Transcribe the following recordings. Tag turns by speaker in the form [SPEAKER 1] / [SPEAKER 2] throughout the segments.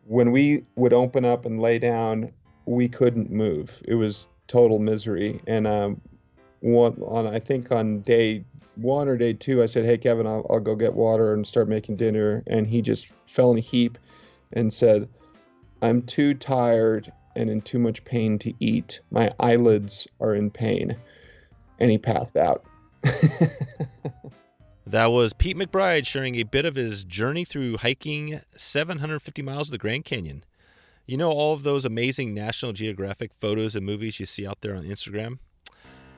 [SPEAKER 1] when we would open up and lay down, we couldn't move. It was total misery. And I think on day one or day two, I said, "Hey, Kevin, I'll go get water and start making dinner." And he just fell in a heap and said, "I'm too tired and in too much pain to eat. My eyelids are in pain." And he passed out.
[SPEAKER 2] That was Pete McBride sharing a bit of his journey through hiking 750 miles of the Grand Canyon. You know all of those amazing National Geographic photos and movies you see out there on Instagram?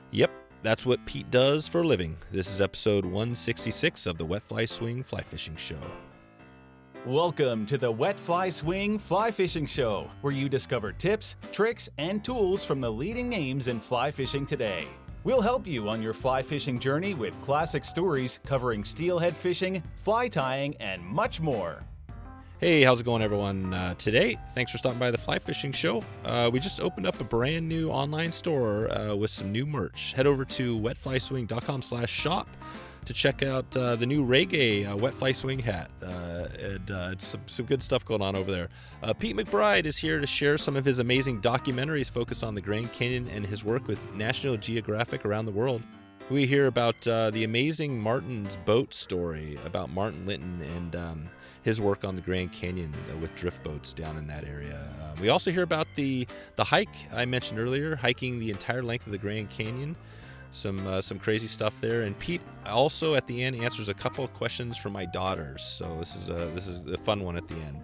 [SPEAKER 2] Yep, that's what Pete does for a living. This is episode 166 of the Wet Fly Swing Fly Fishing Show.
[SPEAKER 3] Welcome to the Wet Fly Swing Fly Fishing Show, where you discover tips, tricks, and tools from the leading names in fly fishing today. We'll help you on your fly fishing journey with classic stories covering steelhead fishing, fly tying, and much more.
[SPEAKER 2] Hey, how's it going, everyone? Today, thanks for stopping by the Fly Fishing Show. We just opened up a brand new online store with some new merch. Head over to wetflyswing.com/shop to check out the new reggae Wet Fly Swing hat. It's some good stuff going on over there. Pete McBride is here to share some of his amazing documentaries focused on the Grand Canyon and his work with National Geographic around the world. We hear about the amazing Martin's boat story about Martin Litton and his work on the Grand Canyon with drift boats down in that area. We also hear about the hike I mentioned earlier, hiking the entire length of the Grand Canyon. Some crazy stuff there, and Pete also at the end answers a couple of questions from my daughters. So this is a fun one at the end.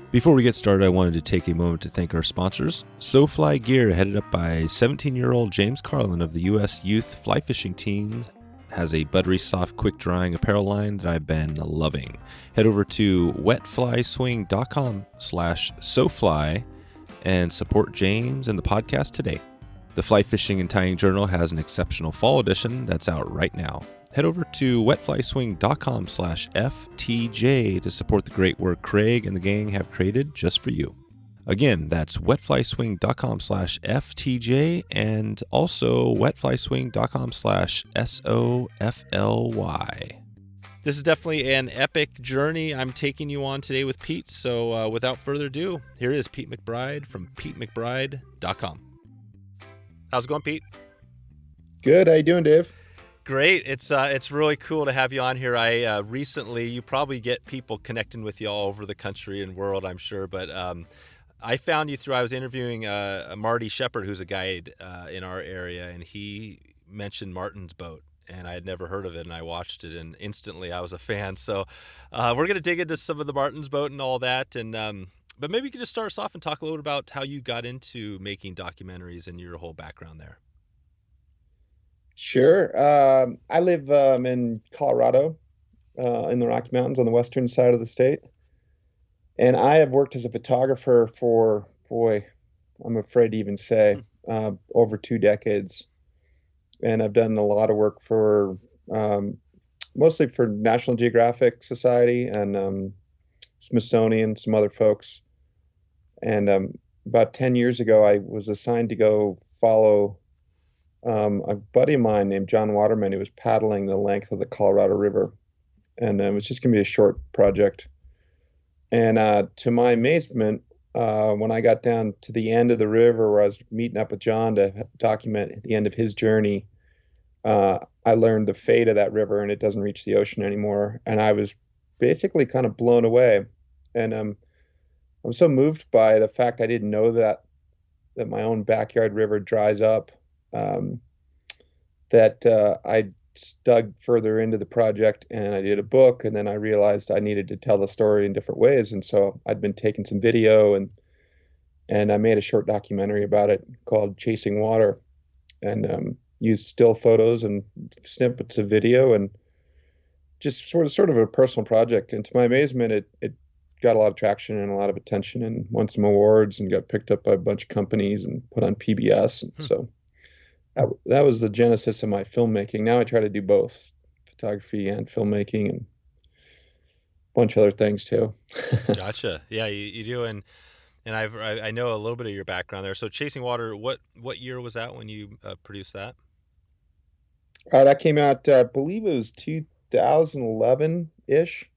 [SPEAKER 2] Before we get started, I wanted to take a moment to thank our sponsors. SoFly Gear, headed up by 17-year-old James Carlin of the U.S. Youth Fly Fishing Team, has a buttery soft, quick-drying apparel line that I've been loving. Head over to wetflyswing.com/SoFly and support James and the podcast today. The Fly Fishing and Tying Journal has an exceptional fall edition that's out right now. Head over to wetflyswing.com/FTJ to support the great work Craig and the gang have created just for you. Again, that's wetflyswing.com/FTJ and also wetflyswing.com/SOFLY. This is definitely an epic journey I'm taking you on today with Pete. So without further ado, here is Pete McBride from PeteMcBride.com. How's it going, Pete?
[SPEAKER 1] Good. How you doing, Dave?
[SPEAKER 2] Great. It's really cool to have you on here. I recently, you probably get people connecting with you all over the country and world, I'm sure, but I found you I was interviewing Marty Sheppard, who's a guide in our area, and he mentioned Martin's boat, and I had never heard of it, and I watched it, and instantly I was a fan. So we're going to dig into some of the Martin's boat and all that, and but maybe you could just start us off and talk a little about how you got into making documentaries and your whole background there.
[SPEAKER 1] Sure. I live in Colorado, in the Rocky Mountains on the western side of the state. And I have worked as a photographer for, I'm afraid to even say, over 2 decades. And I've done a lot of work for, mostly for National Geographic Society and Smithsonian, some other folks. And about 10 years ago, I was assigned to go follow a buddy of mine named John Waterman, who was paddling the length of the Colorado River. And it was just going to be a short project. And to my amazement, when I got down to the end of the river where I was meeting up with John to document the end of his journey, I learned the fate of that river, and it doesn't reach the ocean anymore. And I was basically kind of blown away. And I'm so moved by the fact I didn't know that my own backyard river dries up, that I dug further into the project, and I did a book, and then I realized I needed to tell the story in different ways. And so I'd been taking some video, and I made a short documentary about it called Chasing Water, and used still photos and snippets of video, and just sort of a personal project. And to my amazement, it got a lot of traction and a lot of attention, and won some awards, and got picked up by a bunch of companies and put on PBS. And so that was the genesis of my filmmaking. Now I try to do both photography and filmmaking and a bunch of other things too.
[SPEAKER 2] Gotcha. Yeah, you do. And I know a little bit of your background there. So Chasing Water, what year was that when you produced that?
[SPEAKER 1] That came out, I believe it was 2011-ish.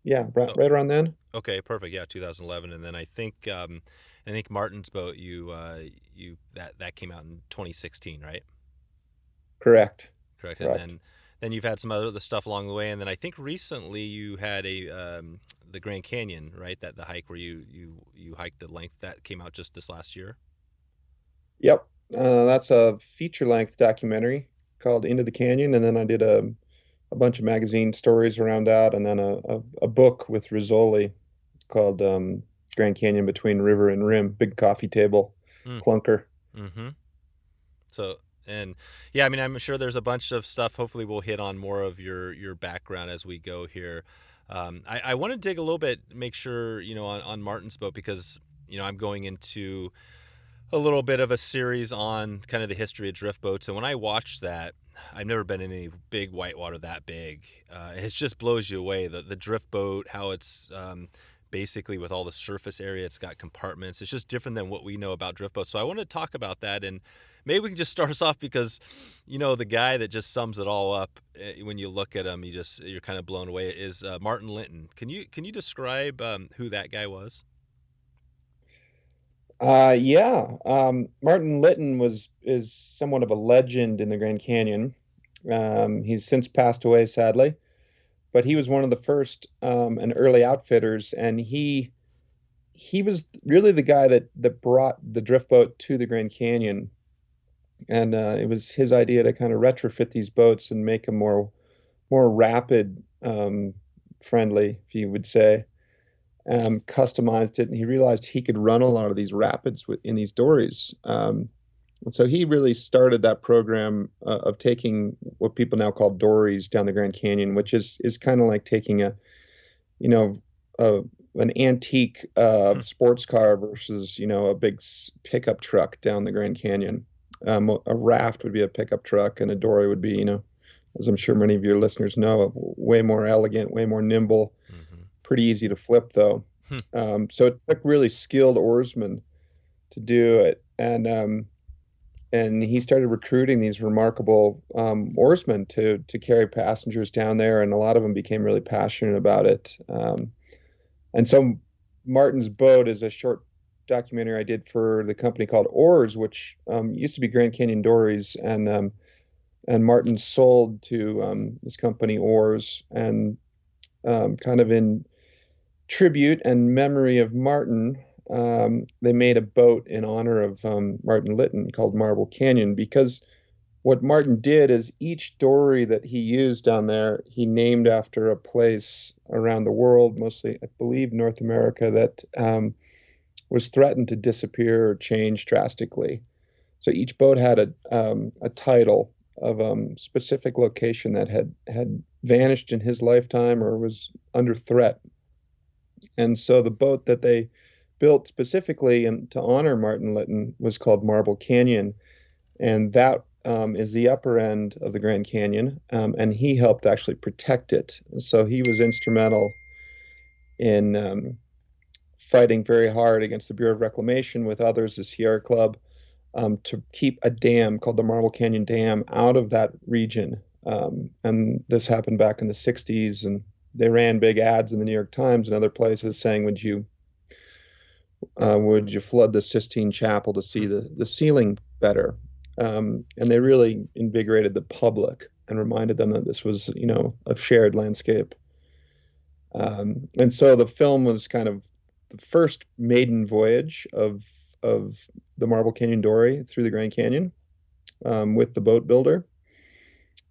[SPEAKER 1] Yeah, right around then.
[SPEAKER 2] Okay, perfect. Yeah, 2011, and then I think Martin's boat that came out in 2016, right?
[SPEAKER 1] Correct.
[SPEAKER 2] Correct. And
[SPEAKER 1] Correct.
[SPEAKER 2] then you've had some other stuff along the way, and then I think recently you had the Grand Canyon, right? That the hike where you hiked the length that came out just this last year.
[SPEAKER 1] Yep. That's a feature-length documentary called Into the Canyon, and then I did a bunch of magazine stories around that, and then a book with Rizzoli called Grand Canyon Between River and Rim, big coffee table
[SPEAKER 2] Mm.
[SPEAKER 1] clunker.
[SPEAKER 2] Mm-hmm. So and yeah, I mean, I'm sure there's a bunch of stuff. Hopefully, we'll hit on more of your background as we go here. I want to dig a little bit, make sure on Martin's boat because I'm going into a little bit of a series on kind of the history of drift boats. And when I watched that, I've never been in any big whitewater that big. It just blows you away. The drift boat, how it's basically with all the surface area, it's got compartments. It's just different than what we know about drift boats. So I want to talk about that. And maybe we can just start us off because, the guy that just sums it all up when you look at him, you're kind of blown away is Martin Litton. Can you describe who that guy was?
[SPEAKER 1] Yeah. Martin Litton is somewhat of a legend in the Grand Canyon. He's since passed away, sadly, but he was one of the first and early outfitters, and he was really the guy that brought the drift boat to the Grand Canyon, and it was his idea to kind of retrofit these boats and make them more rapid friendly, if you would say. Customized it, and he realized he could run a lot of these rapids in these dories. And so he really started that program of taking what people now call dories down the Grand Canyon, which is kind of like taking you know, an antique sports car versus, a big pickup truck down the Grand Canyon. A raft would be a pickup truck, and a dory would be, as I'm sure many of your listeners know, way more elegant, way more nimble,
[SPEAKER 2] Mm-hmm.
[SPEAKER 1] pretty easy to flip though. So it took really skilled oarsmen to do it, and he started recruiting these remarkable oarsmen to carry passengers down there, and a lot of them became really passionate about it. And so Martin's Boat is a short documentary I did for the company called OARS, which used to be Grand Canyon Dories, and Martin sold to this company OARS, and kind of in tribute and memory of Martin, they made a boat in honor of Martin Litton called Marble Canyon, because what Martin did is each dory that he used down there, he named after a place around the world, mostly, I believe, North America, that was threatened to disappear or change drastically. So each boat had a title of specific location that had vanished in his lifetime or was under threat. And so the boat that they built specifically to honor Martin Litton was called Marble Canyon, and that is the upper end of the Grand Canyon, and he helped actually protect it. So he was instrumental in fighting very hard against the Bureau of Reclamation with others, the Sierra Club, to keep a dam called the Marble Canyon Dam out of that region. And this happened back in the 60s, and they ran big ads in the New York Times and other places saying, would you flood the Sistine Chapel to see the ceiling better? And they really invigorated the public and reminded them that this was, a shared landscape. And so the film was kind of the first maiden voyage of the Marble Canyon Dory through the Grand Canyon, with the boat builder.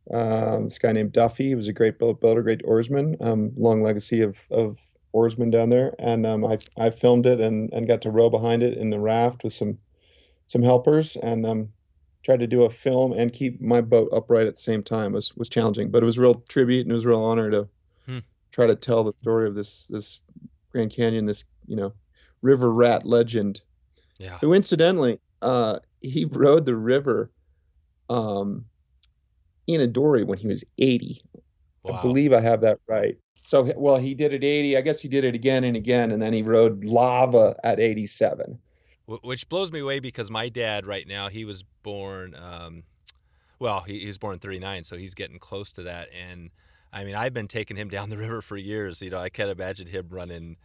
[SPEAKER 1] This guy named Duffy. He was a great boat builder, great oarsman, long legacy of oarsmen down there. And I filmed it and got to row behind it in the raft with some helpers, and tried to do a film and keep my boat upright at the same time. Was challenging, but it was a real tribute, and it was a real honor to try to tell the story of this Grand Canyon, this river rat legend.
[SPEAKER 2] Yeah.
[SPEAKER 1] Who incidentally, he rode the river in a dory when he was 80.
[SPEAKER 2] Wow.
[SPEAKER 1] I believe I have that right. So, well, he did it 80. I guess he did it again and again, and then he rode lava at 87.
[SPEAKER 2] Which blows me away because my dad right now, he was born, he was born in 39, so he's getting close to that. And I mean, I've been taking him down the river for years. I can't imagine him running,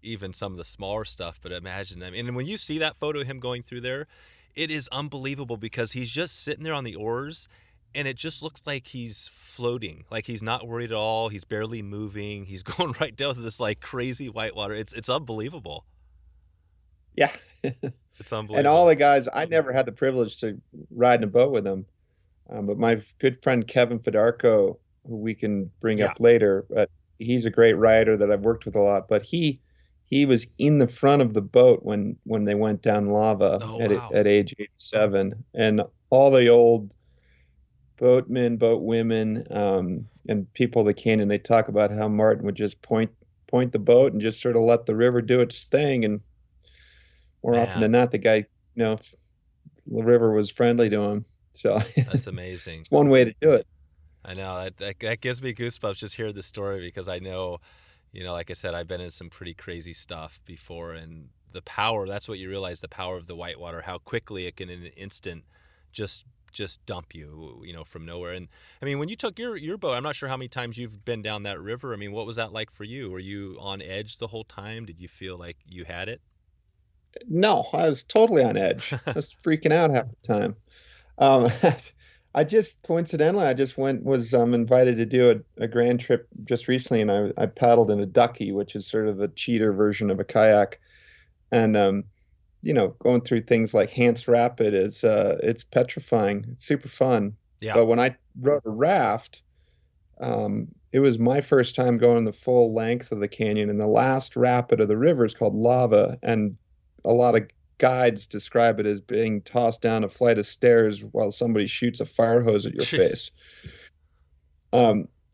[SPEAKER 2] even some of the smaller stuff. But imagine, I mean, and when you see that photo of him going through there, it is unbelievable because he's just sitting there on the oars, and it just looks like he's floating, like he's not worried at all. He's barely moving. He's going right down to this like crazy whitewater. It's unbelievable.
[SPEAKER 1] Yeah.
[SPEAKER 2] It's
[SPEAKER 1] And all
[SPEAKER 2] unbelievable.
[SPEAKER 1] the guys, I never had the privilege to ride in a boat with them. But my good friend Kevin Fedarko, who we can bring
[SPEAKER 2] Yeah.
[SPEAKER 1] up later, but he's a great rider that I've worked with a lot. But he was in the front of the boat when they went down lava
[SPEAKER 2] Oh wow.
[SPEAKER 1] at age 87, and all the old boatmen, boatwomen, and people of the canyon, they talk about how Martin would just point the boat and just sort of let the river do its thing, and more often
[SPEAKER 2] Man,
[SPEAKER 1] than not, the guy, the river was friendly to him. So
[SPEAKER 2] that's amazing.
[SPEAKER 1] it's one way to do it.
[SPEAKER 2] I know that gives me goosebumps just hearing the story because I know, like I said, I've been in some pretty crazy stuff before, and the power, that's what you realize, the power of the whitewater, how quickly it can in an instant just dump you, from nowhere. And I mean, when you took your boat, I'm not sure how many times you've been down that river. I mean, what was that like for you? Were you on edge the whole time? Did you feel like you had it?
[SPEAKER 1] No, I was totally on edge. I was freaking out half the time. Um, I just coincidentally, I just was invited to do a grand trip just recently, and I paddled in a ducky, which is sort of the cheater version of a kayak. And going through things like Hance Rapid is it's petrifying. It's super fun.
[SPEAKER 2] Yeah.
[SPEAKER 1] But when I rode a raft, it was my first time going the full length of the canyon, and the last rapid of the river is called Lava, and a lot of guides describe it as being tossed down a flight of stairs while somebody shoots a fire hose at your face,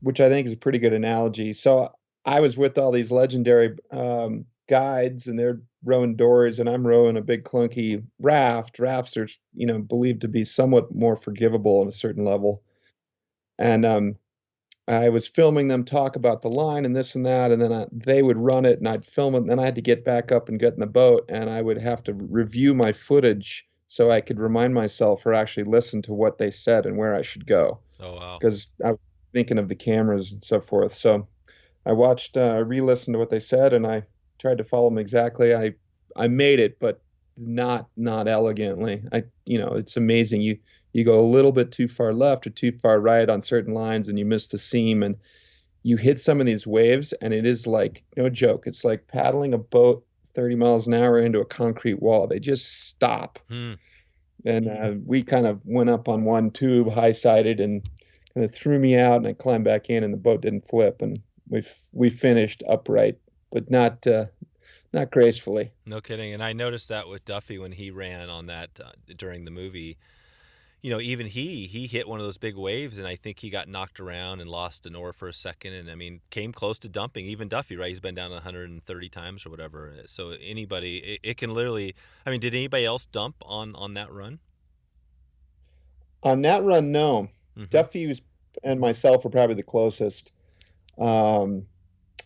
[SPEAKER 1] which I think is a pretty good analogy. So I was with all these legendary guides, and they're rowing dories, and I'm rowing a big clunky raft. Rafts are, believed to be somewhat more forgivable on a certain level. And I was filming them talk about the line and this and that, and then they would run it, and I'd film it, and then I had to get back up and get in the boat, and I would have to review my footage so I could remind myself or actually listen to what they said and where I should go,
[SPEAKER 2] Oh wow.
[SPEAKER 1] because I was thinking of the cameras and so forth. So I watched, re-listened to what they said, and I tried to follow them exactly. I made it, but not elegantly. It's amazing. You go a little bit too far left or too far right on certain lines, and you miss the seam, and you hit some of these waves, and it is like no joke. It's like paddling a boat 30 miles an hour into a concrete wall. They just stop.
[SPEAKER 2] Hmm.
[SPEAKER 1] And we kind of went up on one tube, high-sided, and kind of threw me out, and I climbed back in, and the boat didn't flip, and we finished upright, but not gracefully.
[SPEAKER 2] No kidding. And I noticed that with Duffy when he ran on that during the movie. Even he hit one of those big waves, and I think he got knocked around and lost an oar for a second, and I mean came close to dumping. Even Duffy, right? He's been down 130 times or whatever. So anybody, it can literally. I mean, did anybody else dump on that run?
[SPEAKER 1] On that run, no.
[SPEAKER 2] Mm-hmm.
[SPEAKER 1] Duffy and myself were probably the closest. Um,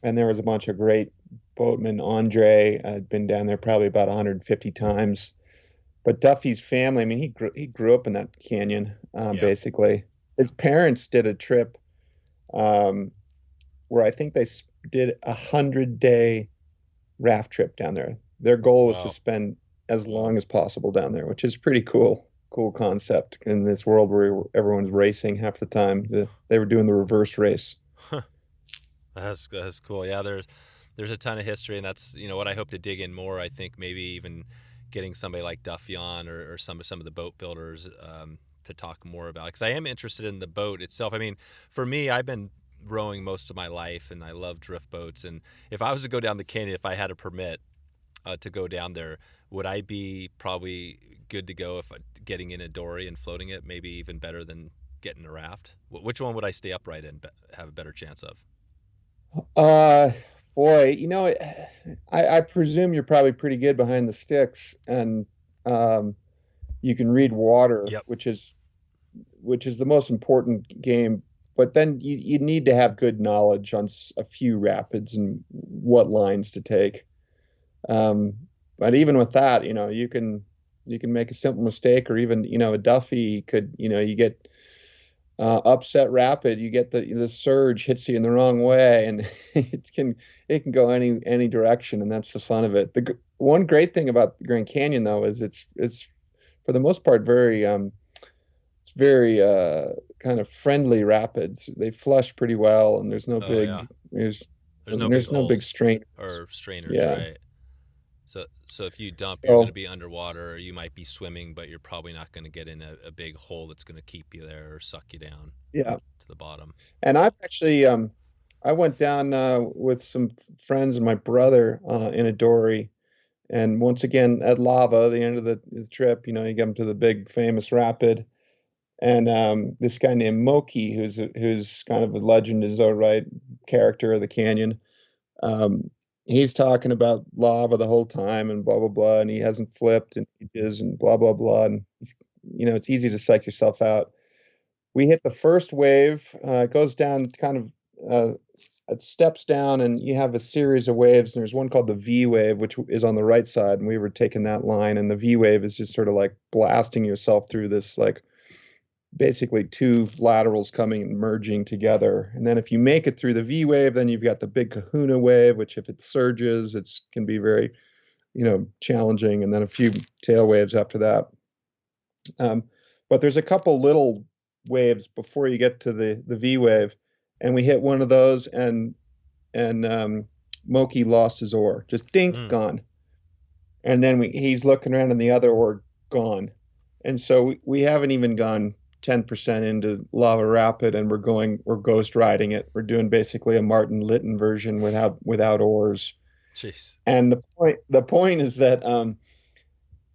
[SPEAKER 1] and there was a bunch of great boatmen. Andre had been down there probably about 150 times. But Duffy's family, I mean, he grew up in that canyon,
[SPEAKER 2] Yeah.
[SPEAKER 1] basically. His parents did a trip where I think they did 100-day raft trip down there. Their goal was to
[SPEAKER 2] Wow.
[SPEAKER 1] spend as long as possible down there, which is pretty cool concept in this world where everyone's racing half the time. They were doing the reverse race.
[SPEAKER 2] That's cool. Yeah, there's a ton of history, and that's what I hope to dig in more. I think maybe even getting somebody like Duffy on or some of the boat builders to talk more about it, because I am interested in the boat itself. I mean, for me, I've been rowing most of my life, and I love drift boats. And if I was to go down the canyon, if I had a permit to go down there, would I be probably good to go if getting in a dory and floating it, maybe even better than getting a raft? Which one would I stay upright in, have a better chance of?
[SPEAKER 1] Uh, Boy, I presume you're probably pretty good behind the sticks, and um, you can read water,
[SPEAKER 2] Yep.
[SPEAKER 1] which is the most important game. But then you need to have good knowledge on a few rapids and what lines to take. Um, but even with that, you can make a simple mistake, or even a Duffy could, you get upset rapid, you get the surge hits you in the wrong way, and it can go any direction, and that's the fun of it. One great thing about the Grand Canyon though is it's for the most part very it's very kind of friendly rapids. They flush pretty well, and
[SPEAKER 2] Oh yeah. There's no big
[SPEAKER 1] there's no big
[SPEAKER 2] holes
[SPEAKER 1] strain.
[SPEAKER 2] or strainers,
[SPEAKER 1] Yeah.
[SPEAKER 2] right? So if you dump, you're going to
[SPEAKER 1] So
[SPEAKER 2] be underwater. You might be swimming, but you're probably not going to get in a big hole that's going to keep you there or suck you down
[SPEAKER 1] yeah,
[SPEAKER 2] to the bottom.
[SPEAKER 1] and I've actually I went down with some friends and my brother in a dory. And once again, at Lava, the end of the trip, you get to the big famous rapid. And this guy named Moki, who's kind of a legend in his own right, character of the canyon. Um, he's talking about lava the whole time and blah blah blah, and he hasn't flipped and ages and blah blah blah. And it's easy to psych yourself out. We hit the first wave. It goes down kind of. It steps down, and you have a series of waves. There's one called the V wave, which is on the right side, and we were taking that line. And the V wave is just sort of like blasting yourself through this like basically two laterals coming and merging together. And then if you make it through the V wave, then you've got the big kahuna wave, which if it surges, it can be very, challenging. And then a few tail waves after that. Um, but there's a couple little waves before you get to the V wave. And we hit one of those, and Moki lost his oar, just dink,
[SPEAKER 2] Mm.
[SPEAKER 1] gone. And then he's looking around, and the other oar gone. And so we haven't even gone 10% into Lava Rapid, and we're ghost riding it. We're doing basically a Martin Litton version without oars.
[SPEAKER 2] Jeez.
[SPEAKER 1] And the point is that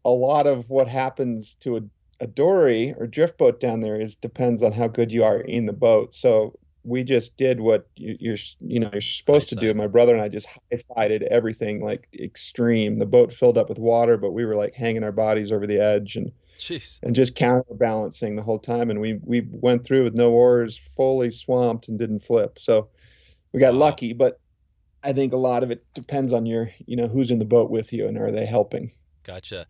[SPEAKER 1] a lot of what happens to a dory or drift boat down there depends on how good you are in the boat. So we just did what you're
[SPEAKER 2] High
[SPEAKER 1] supposed to do.
[SPEAKER 2] side.
[SPEAKER 1] My brother and I just high-sided everything like extreme. The boat filled up with water, but we were like hanging our bodies over the edge
[SPEAKER 2] Jeez.
[SPEAKER 1] and just counterbalancing the whole time. And we went through with no oars, fully swamped, and didn't flip. So we got
[SPEAKER 2] Wow.
[SPEAKER 1] lucky, but I think a lot of it depends on who's in the boat with you and are they helping.
[SPEAKER 2] Gotcha.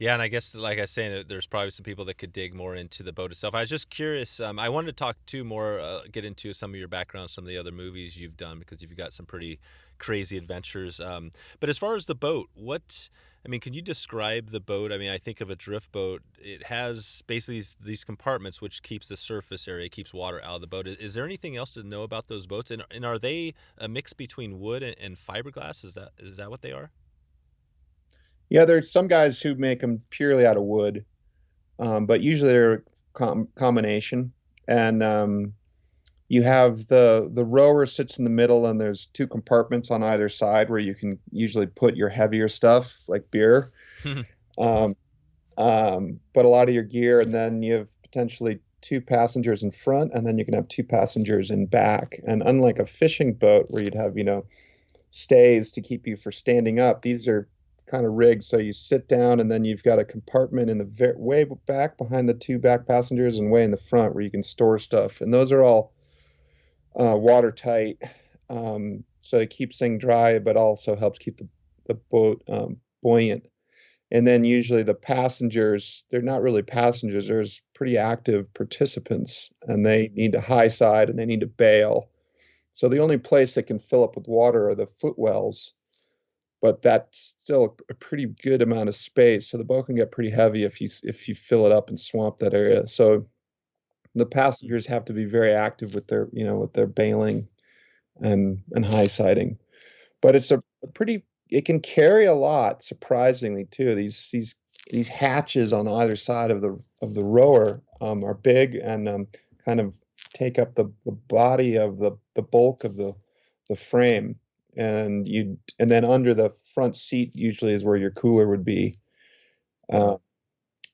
[SPEAKER 2] Yeah, and I guess, like I was saying, there's probably some people that could dig more into the boat itself. I was just curious. I wanted to talk too more, get into some of your background, some of the other movies you've done, because you've got some pretty crazy adventures. But as far as the boat, I mean, can you describe the boat? I mean, I think of a drift boat. It has basically these compartments, which keeps the surface area, keeps water out of the boat. Is there anything else to know about those boats? And are they a mix between wood and fiberglass? Is that what they are?
[SPEAKER 1] Yeah, there's some guys who make them purely out of wood, but usually they're a combination. And you have the rower sits in the middle, and there's two compartments on either side where you can usually put your heavier stuff like beer, um, but a lot of your gear, and then you have potentially two passengers in front, and then you can have two passengers in back. And unlike a fishing boat where you'd have, stays to keep you for standing up, these are kind of rigged so you sit down, and then you've got a compartment in the way back behind the two back passengers and way in the front where you can store stuff. And those are all watertight, so it keeps things dry, but also helps keep the boat buoyant. And then usually the passengers, they're not really passengers, there's pretty active participants, and they need to high side and they need to bail. So the only place that can fill up with water are the footwells, but that's still a pretty good amount of space. So the boat can get pretty heavy if you fill it up and swamp that area. So the passengers have to be very active with their bailing and high siding. But it's a pretty it can carry a lot, surprisingly too. These hatches on either side of the rower are big and kind of take up the body of the bulk of the frame. And then under the front seat usually is where your cooler would be. Uh,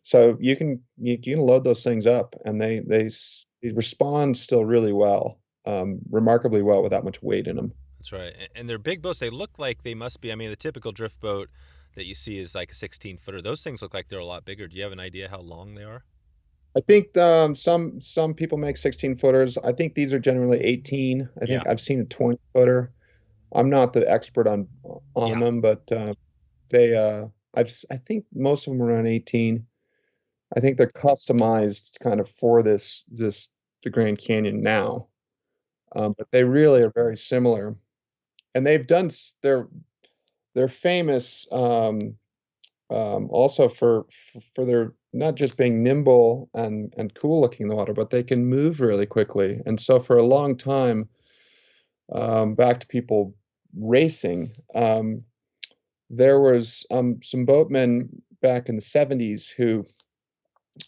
[SPEAKER 1] so you can load those things up, and they respond still really well, remarkably well with that much weight in them.
[SPEAKER 2] That's right. And they're big boats. They look like they must be. I mean, the typical drift boat that you see is like a 16-footer. Those things look like they're a lot bigger. Do you have an idea how long they are?
[SPEAKER 1] I think some people make 16 footers. I think these are generally 18. I
[SPEAKER 2] Yeah.
[SPEAKER 1] think I've seen a 20 footer. I'm not the expert on
[SPEAKER 2] Yeah.
[SPEAKER 1] them, but they I think most of them are around 18. I think they're customized kind of for this the Grand Canyon now, but they really are very similar. And they've done they're famous also for their not just being nimble and cool looking in the water, but they can move really quickly. And so for a long time, back to people racing, there was some boatmen back in the 70s who,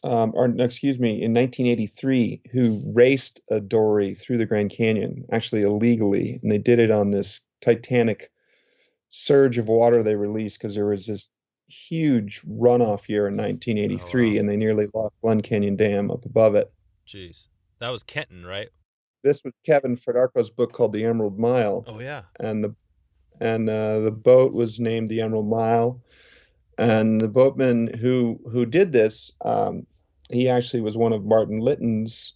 [SPEAKER 1] or no, excuse me, in 1983, who raced a dory through the Grand Canyon, actually illegally, and they did it on this titanic surge of water they released because there was this huge runoff year in 1983,
[SPEAKER 2] Oh, wow.
[SPEAKER 1] and they nearly lost Glen Canyon Dam up above it.
[SPEAKER 2] Jeez. That was Kenton, right?
[SPEAKER 1] This was Kevin Fedarko's book called The Emerald Mile,
[SPEAKER 2] Oh, yeah.
[SPEAKER 1] and the boat was named the Emerald Mile. And the boatman who did this, he actually was one of Martin Litton's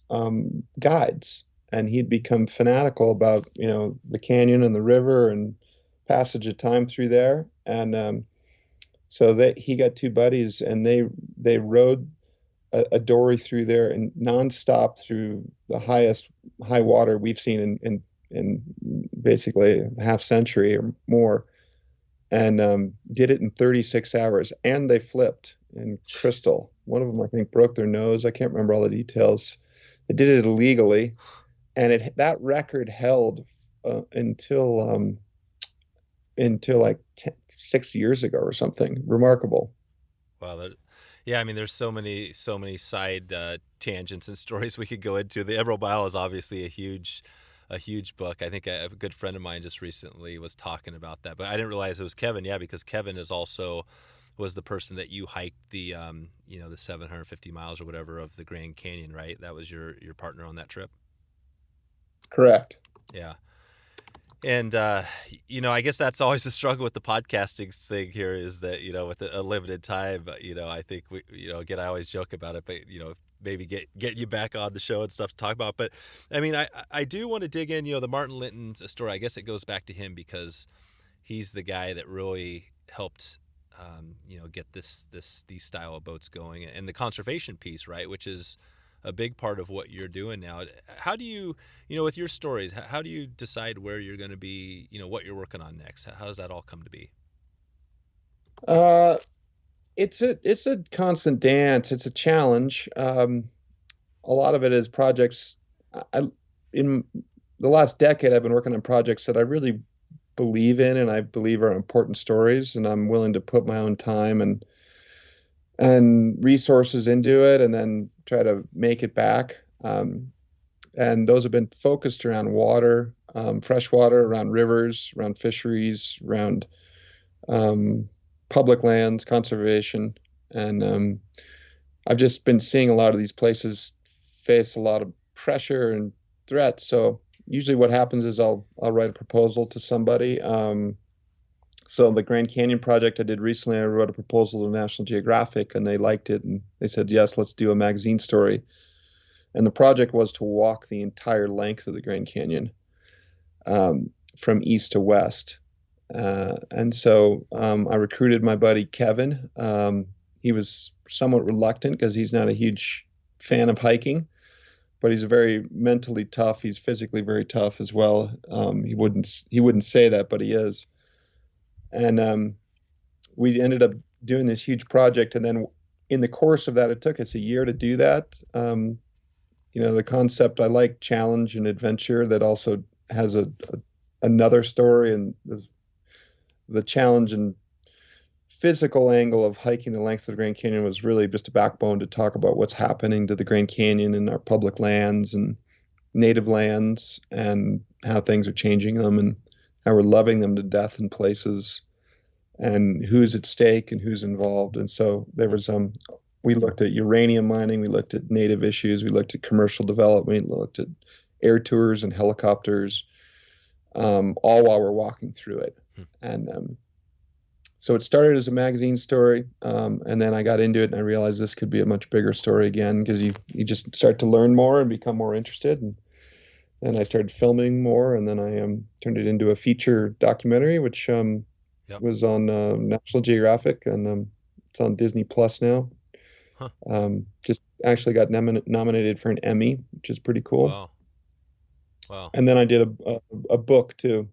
[SPEAKER 1] guides, and he'd become fanatical about the canyon and the river and passage of time through there. And so that he got two buddies, and they rode a dory through there and nonstop through the highest high water we've seen in basically a half century or more, and did it in 36 hours. And they flipped in Crystal. One of them, I think, broke their nose. I can't remember all the details. They did it illegally, and that record held until like 6 years ago or something. Remarkable.
[SPEAKER 2] Wow. Yeah, I mean, there's so many side tangents and stories we could go into. The Emerald Mile is obviously a huge book. I think a good friend of mine just recently was talking about that, but I didn't realize it was Kevin. Yeah, because Kevin was the person that you hiked the the 750 miles or whatever of the Grand Canyon, right? That was your partner on that trip.
[SPEAKER 1] Correct.
[SPEAKER 2] Yeah. And, I guess that's always the struggle with the podcasting thing here is that, with a limited time, I think again, I always joke about it, but, maybe get you back on the show and stuff to talk about. But I mean, I do want to dig in, the Martin Litton story. I guess it goes back to him because he's the guy that really helped, get these style of boats going, and the conservation piece, right? Which is a big part of what you're doing now. How do you, with your stories, how do you decide where you're going to be, what you're working on next? How does that all come to be?
[SPEAKER 1] It's a constant dance. It's a challenge. A lot of it is projects. In the last decade, I've been working on projects that I really believe in and I believe are important stories, and I'm willing to put my own time and resources into it, and then try to make it back. And those have been focused around water, fresh water, around rivers, around fisheries, around public lands, conservation. And I've just been seeing a lot of these places face a lot of pressure and threats. So usually what happens is I'll write a proposal to somebody. So the Grand Canyon project I did recently, I wrote a proposal to National Geographic, and they liked it, and they said, yes, let's do a magazine story. And the project was to walk the entire length of the Grand Canyon, from east to west. And so I recruited my buddy Kevin. He was somewhat reluctant because he's not a huge fan of hiking, but he's very mentally tough. He's physically very tough as well. He wouldn't say that, but he is. And we ended up doing this huge project. And then in the course of that, it took us a year to do that. The concept, I like challenge and adventure that also has another story, and the challenge and physical angle of hiking the length of the Grand Canyon was really just a backbone to talk about what's happening to the Grand Canyon and our public lands and native lands, and how things are changing them, and how we're loving them to death in places, and who's at stake and who's involved. And so there was we looked at uranium mining, we looked at native issues, we looked at commercial development, we looked at air tours and helicopters, all while we're walking through it. And so it started as a magazine story, and then I got into it and I realized this could be a much bigger story again, because you just start to learn more and become more interested. And I started filming more, and then I turned it into a feature documentary, which was on National Geographic, and it's on Disney Plus now.
[SPEAKER 2] Huh.
[SPEAKER 1] Just actually got nominated for an Emmy, which is pretty cool.
[SPEAKER 2] Wow. Wow.
[SPEAKER 1] And then I did a book too,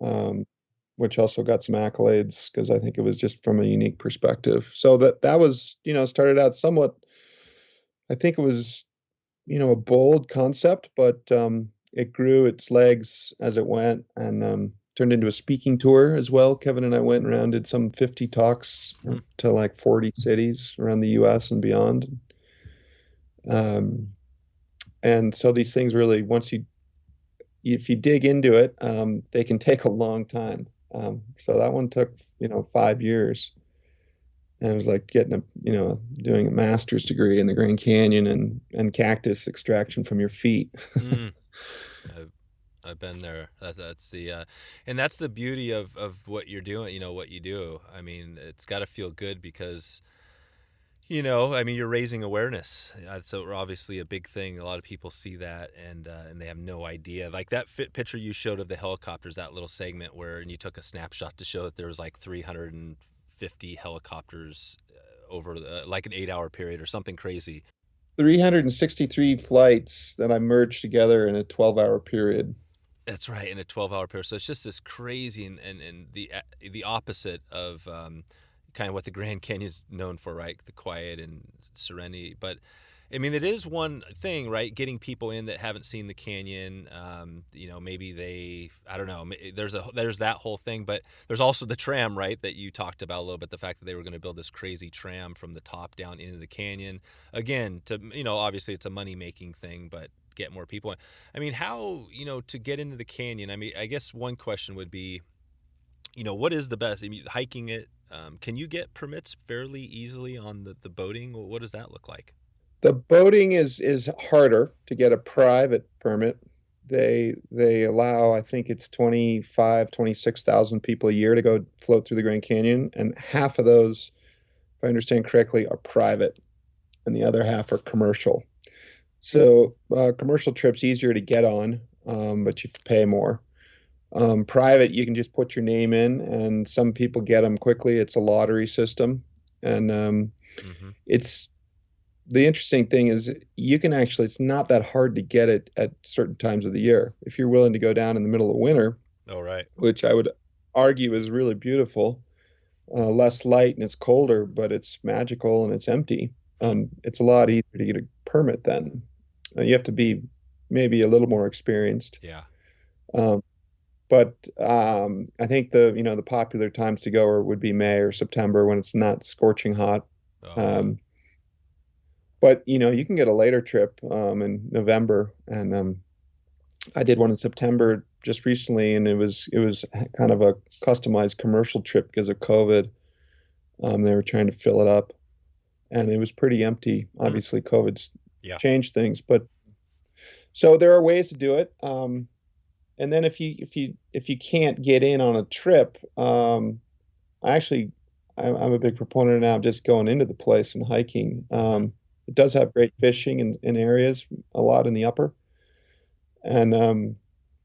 [SPEAKER 1] um, which also got some accolades because I think it was just from a unique perspective. So that was, started out somewhat, I think it was, a bold concept, but it grew its legs as it went and turned into a speaking tour as well. Kevin and I went around, did some 50 talks to like 40 cities around the US and beyond. And so these things really, if you dig into it, they can take a long time. So that one took, 5 years. And it was like doing a master's degree in the Grand Canyon and cactus extraction from your feet.
[SPEAKER 2] I've been there. That's the and that's the beauty of what you're doing. What you do. I mean, it's got to feel good because, I mean, you're raising awareness. That's obviously a big thing. A lot of people see that and they have no idea. Like that picture you showed of the helicopters, that little segment and you took a snapshot to show that there was like 350 helicopters over like an 8-hour period or something crazy.
[SPEAKER 1] 363 flights that I merged together in a 12-hour period.
[SPEAKER 2] That's right, in a 12-hour period. So it's just this crazy and the opposite of kind of what the Grand Canyon's known for, right? The quiet and serenity. But I mean, it is one thing, right? Getting people in that haven't seen the canyon. Maybe I don't know. There's that whole thing, but there's also the tram, right? That you talked about a little bit. The fact that they were going to build this crazy tram from the top down into the canyon. Again, obviously it's a money making thing, but get more people in. I mean, how, to get into the canyon? I mean, I guess one question would be, what is the best? I mean, hiking it. Can you get permits fairly easily on the boating? What does that look like?
[SPEAKER 1] The boating is harder to get a private permit. They allow, I think it's 26,000 people a year to go float through the Grand Canyon, and half of those, if I understand correctly, are private, and the other half are commercial. So commercial trips easier to get on, but you have to pay more. Private, you can just put your name in, and some people get them quickly. It's a lottery system, and it's the interesting thing is it's not that hard to get it at certain times of the year. If you're willing to go down in the middle of winter, which I would argue is really beautiful, less light and it's colder, but it's magical and it's empty. It's a lot easier to get a permit then. You have to be maybe a little more experienced.
[SPEAKER 2] Yeah.
[SPEAKER 1] But I think the popular times to go would be May or September when it's not scorching hot. But you can get a later trip in November, and I did one in September just recently, and it was kind of a customized commercial trip because of COVID. They were trying to fill it up, and it was pretty empty. Obviously, COVID's changed things, but so there are ways to do it. And then if you can't get in on a trip, I'm a big proponent now of just going into the place and hiking. It does have great fishing in areas, a lot in the upper. And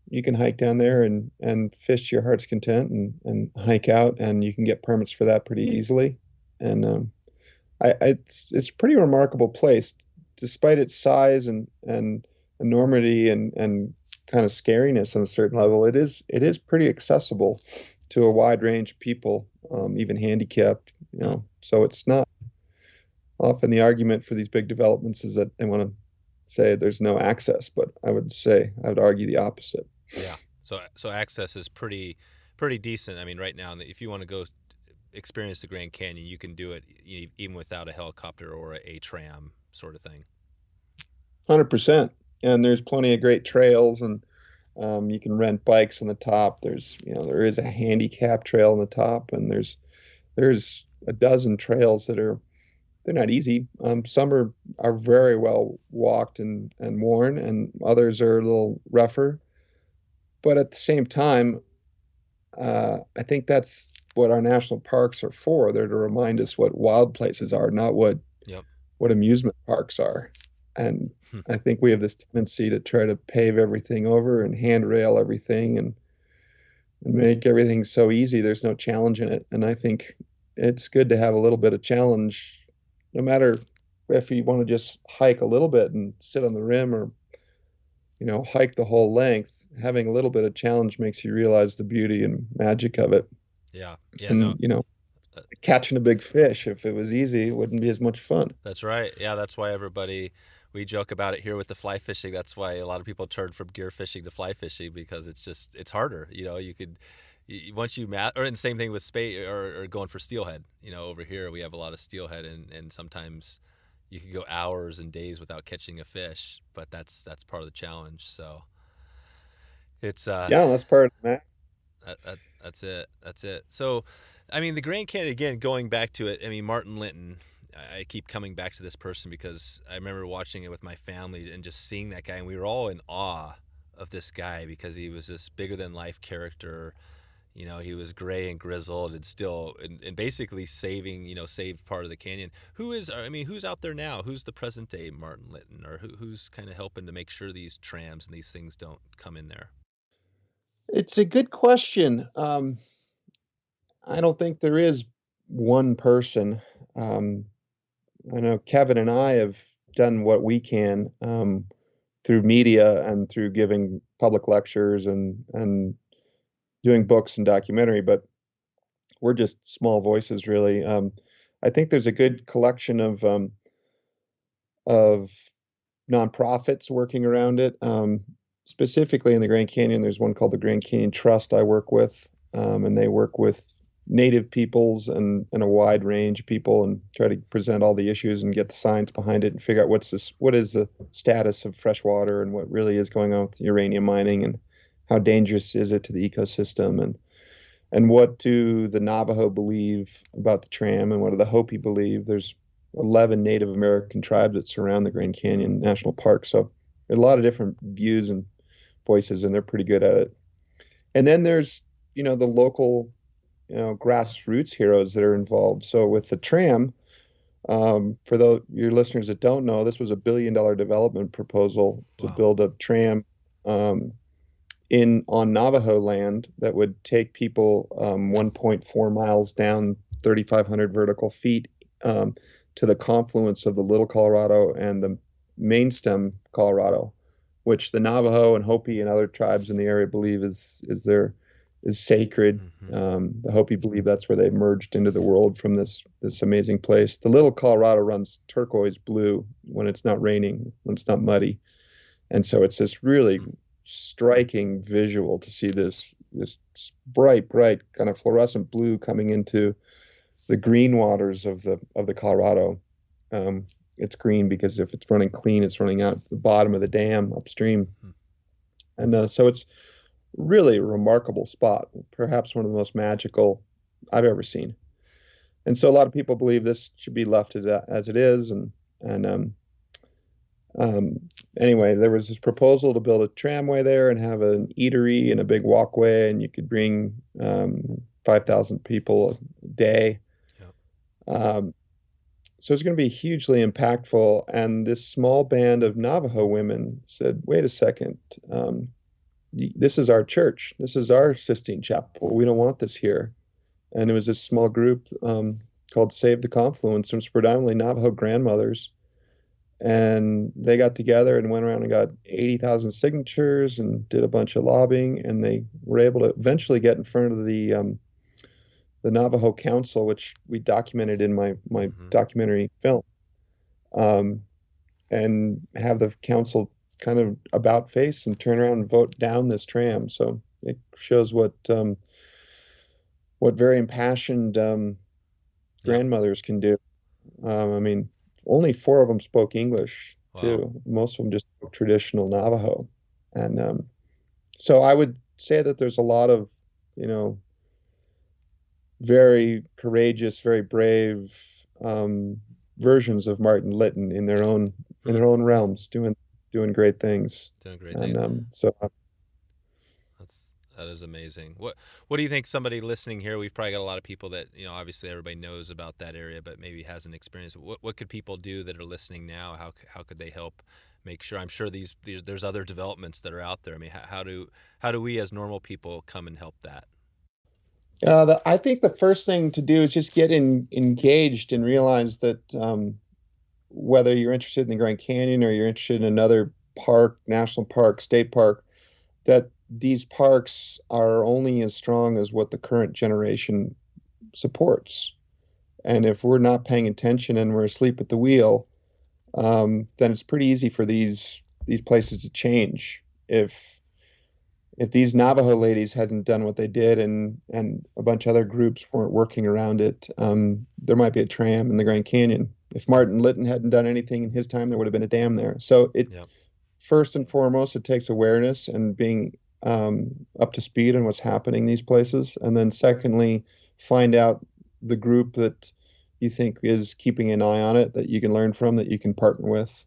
[SPEAKER 1] you can hike down there and fish to your heart's content and hike out, and you can get permits for that pretty easily. And it's a pretty remarkable place, despite its size and enormity and kind of scariness on a certain level. It is pretty accessible to a wide range of people, even handicapped. So it's not. Often the argument for these big developments is that they want to say there's no access, but I would argue the opposite.
[SPEAKER 2] Yeah. So access is pretty decent. I mean, right now, if you want to go experience the Grand Canyon, you can do it even without a helicopter or a tram sort of thing.
[SPEAKER 1] 100%. And there's plenty of great trails, and you can rent bikes on the top. There is a handicap trail on the top, and there's a dozen trails they're not easy. Some are very well walked and worn, and others are a little rougher. But at the same time, I think that's what our national parks are for. They're to remind us what wild places are, not what amusement parks are. And I think we have this tendency to try to pave everything over and handrail everything and make everything so easy. There's no challenge in it. And I think it's good to have a little bit of challenge no matter if you want to just hike a little bit and sit on the rim or, hike the whole length, having a little bit of challenge makes you realize the beauty and magic of it.
[SPEAKER 2] Yeah. Yeah. No.
[SPEAKER 1] And, catching a big fish, if it was easy, it wouldn't be as much fun.
[SPEAKER 2] That's right. Yeah, that's why we joke about it here with the fly fishing. That's why a lot of people turn from gear fishing to fly fishing, because it's harder. You could, once you or the same thing with spade or going for steelhead. Over here we have a lot of steelhead, and sometimes you can go hours and days without catching a fish, but that's part of the challenge. So it's
[SPEAKER 1] yeah, that's part of that.
[SPEAKER 2] That's it. That's it. So, I mean, the Grand Canyon, again, going back to it, I mean, Martin Litton, I keep coming back to this person because I remember watching it with my family and just seeing that guy, and we were all in awe of this guy because he was this bigger than life character. He was gray and grizzled and still, and basically saved part of the canyon. Who's out there now? Who's the present day Martin Litton, or who's kind of helping to make sure these trams and these things don't come in there?
[SPEAKER 1] It's a good question. I don't think there is one person. I know Kevin and I have done what we can through media and through giving public lectures and doing books and documentary, but we're just small voices, really. I think there's a good collection of nonprofits working around it. Specifically in the Grand Canyon, there's one called the Grand Canyon Trust I work with, and they work with Native peoples and a wide range of people and try to present all the issues and get the science behind it and figure out what is the status of fresh water and what really is going on with uranium mining and how dangerous is it to the ecosystem, and what do the Navajo believe about the tram and what do the Hopi believe. There's 11 Native American tribes that surround the Grand Canyon National Park, so there are a lot of different views and voices, and they're pretty good at it. And then there's the local grassroots heroes that are involved. So with the tram, for those your listeners that don't know, this was $1 billion development proposal to build a tram on Navajo land that would take people 1.4 miles down 3,500 vertical feet to the confluence of the Little Colorado and the main stem Colorado, which the Navajo and Hopi and other tribes in the area believe is sacred.
[SPEAKER 2] Mm-hmm.
[SPEAKER 1] The Hopi believe that's where they merged into the world from this amazing place. The Little Colorado runs turquoise blue when it's not raining, when it's not muddy, and so it's this really striking visual to see this bright kind of fluorescent blue coming into the green waters of the Colorado. It's green because if it's running clean, it's running out the bottom of the dam upstream. And so it's really a remarkable spot, perhaps one of the most magical I've ever seen. And so a lot of people believe this should be left as it is. Anyway, there was this proposal to build a tramway there and have an eatery and a big walkway, and you could bring 5,000 people a day. Yep. So it's going to be hugely impactful. And this small band of Navajo women said, wait a second, this is our church. This is our Sistine Chapel. We don't want this here. And it was this small group called Save the Confluence. It was predominantly Navajo grandmothers. And they got together and went around and got 80,000 signatures and did a bunch of lobbying. And they were able to eventually get in front of the Navajo Council, which we documented in my documentary film, and have the council kind of about face and turn around and vote down this tram. So it shows what very impassioned grandmothers can do. I mean, only 4 of them spoke English too. Most of them just spoke traditional Navajo. And so I would say that there's a lot of, very courageous, very brave versions of Martin Litton in their own realms, doing great things. So
[SPEAKER 2] that is amazing. What do you think? Somebody listening here, we've probably got a lot of people that obviously everybody knows about that area, but maybe hasn't experienced. What could people do that are listening now? How could they help make sure? I'm sure there's other developments that are out there. I mean, how do we as normal people come and help that?
[SPEAKER 1] I think the first thing to do is just get engaged and realize that whether you're interested in the Grand Canyon or you're interested in another park, national park, state park, that these parks are only as strong as what the current generation supports. And if we're not paying attention and we're asleep at the wheel, then it's pretty easy for these places to change. If these Navajo ladies hadn't done what they did and a bunch of other groups weren't working around it, there might be a tram in the Grand Canyon. If Martin Litton hadn't done anything in his time, there would have been a dam there. So first and foremost, it takes awareness and being up to speed on what's happening in these places. And then secondly, find out the group that you think is keeping an eye on it, that you can learn from, that you can partner with.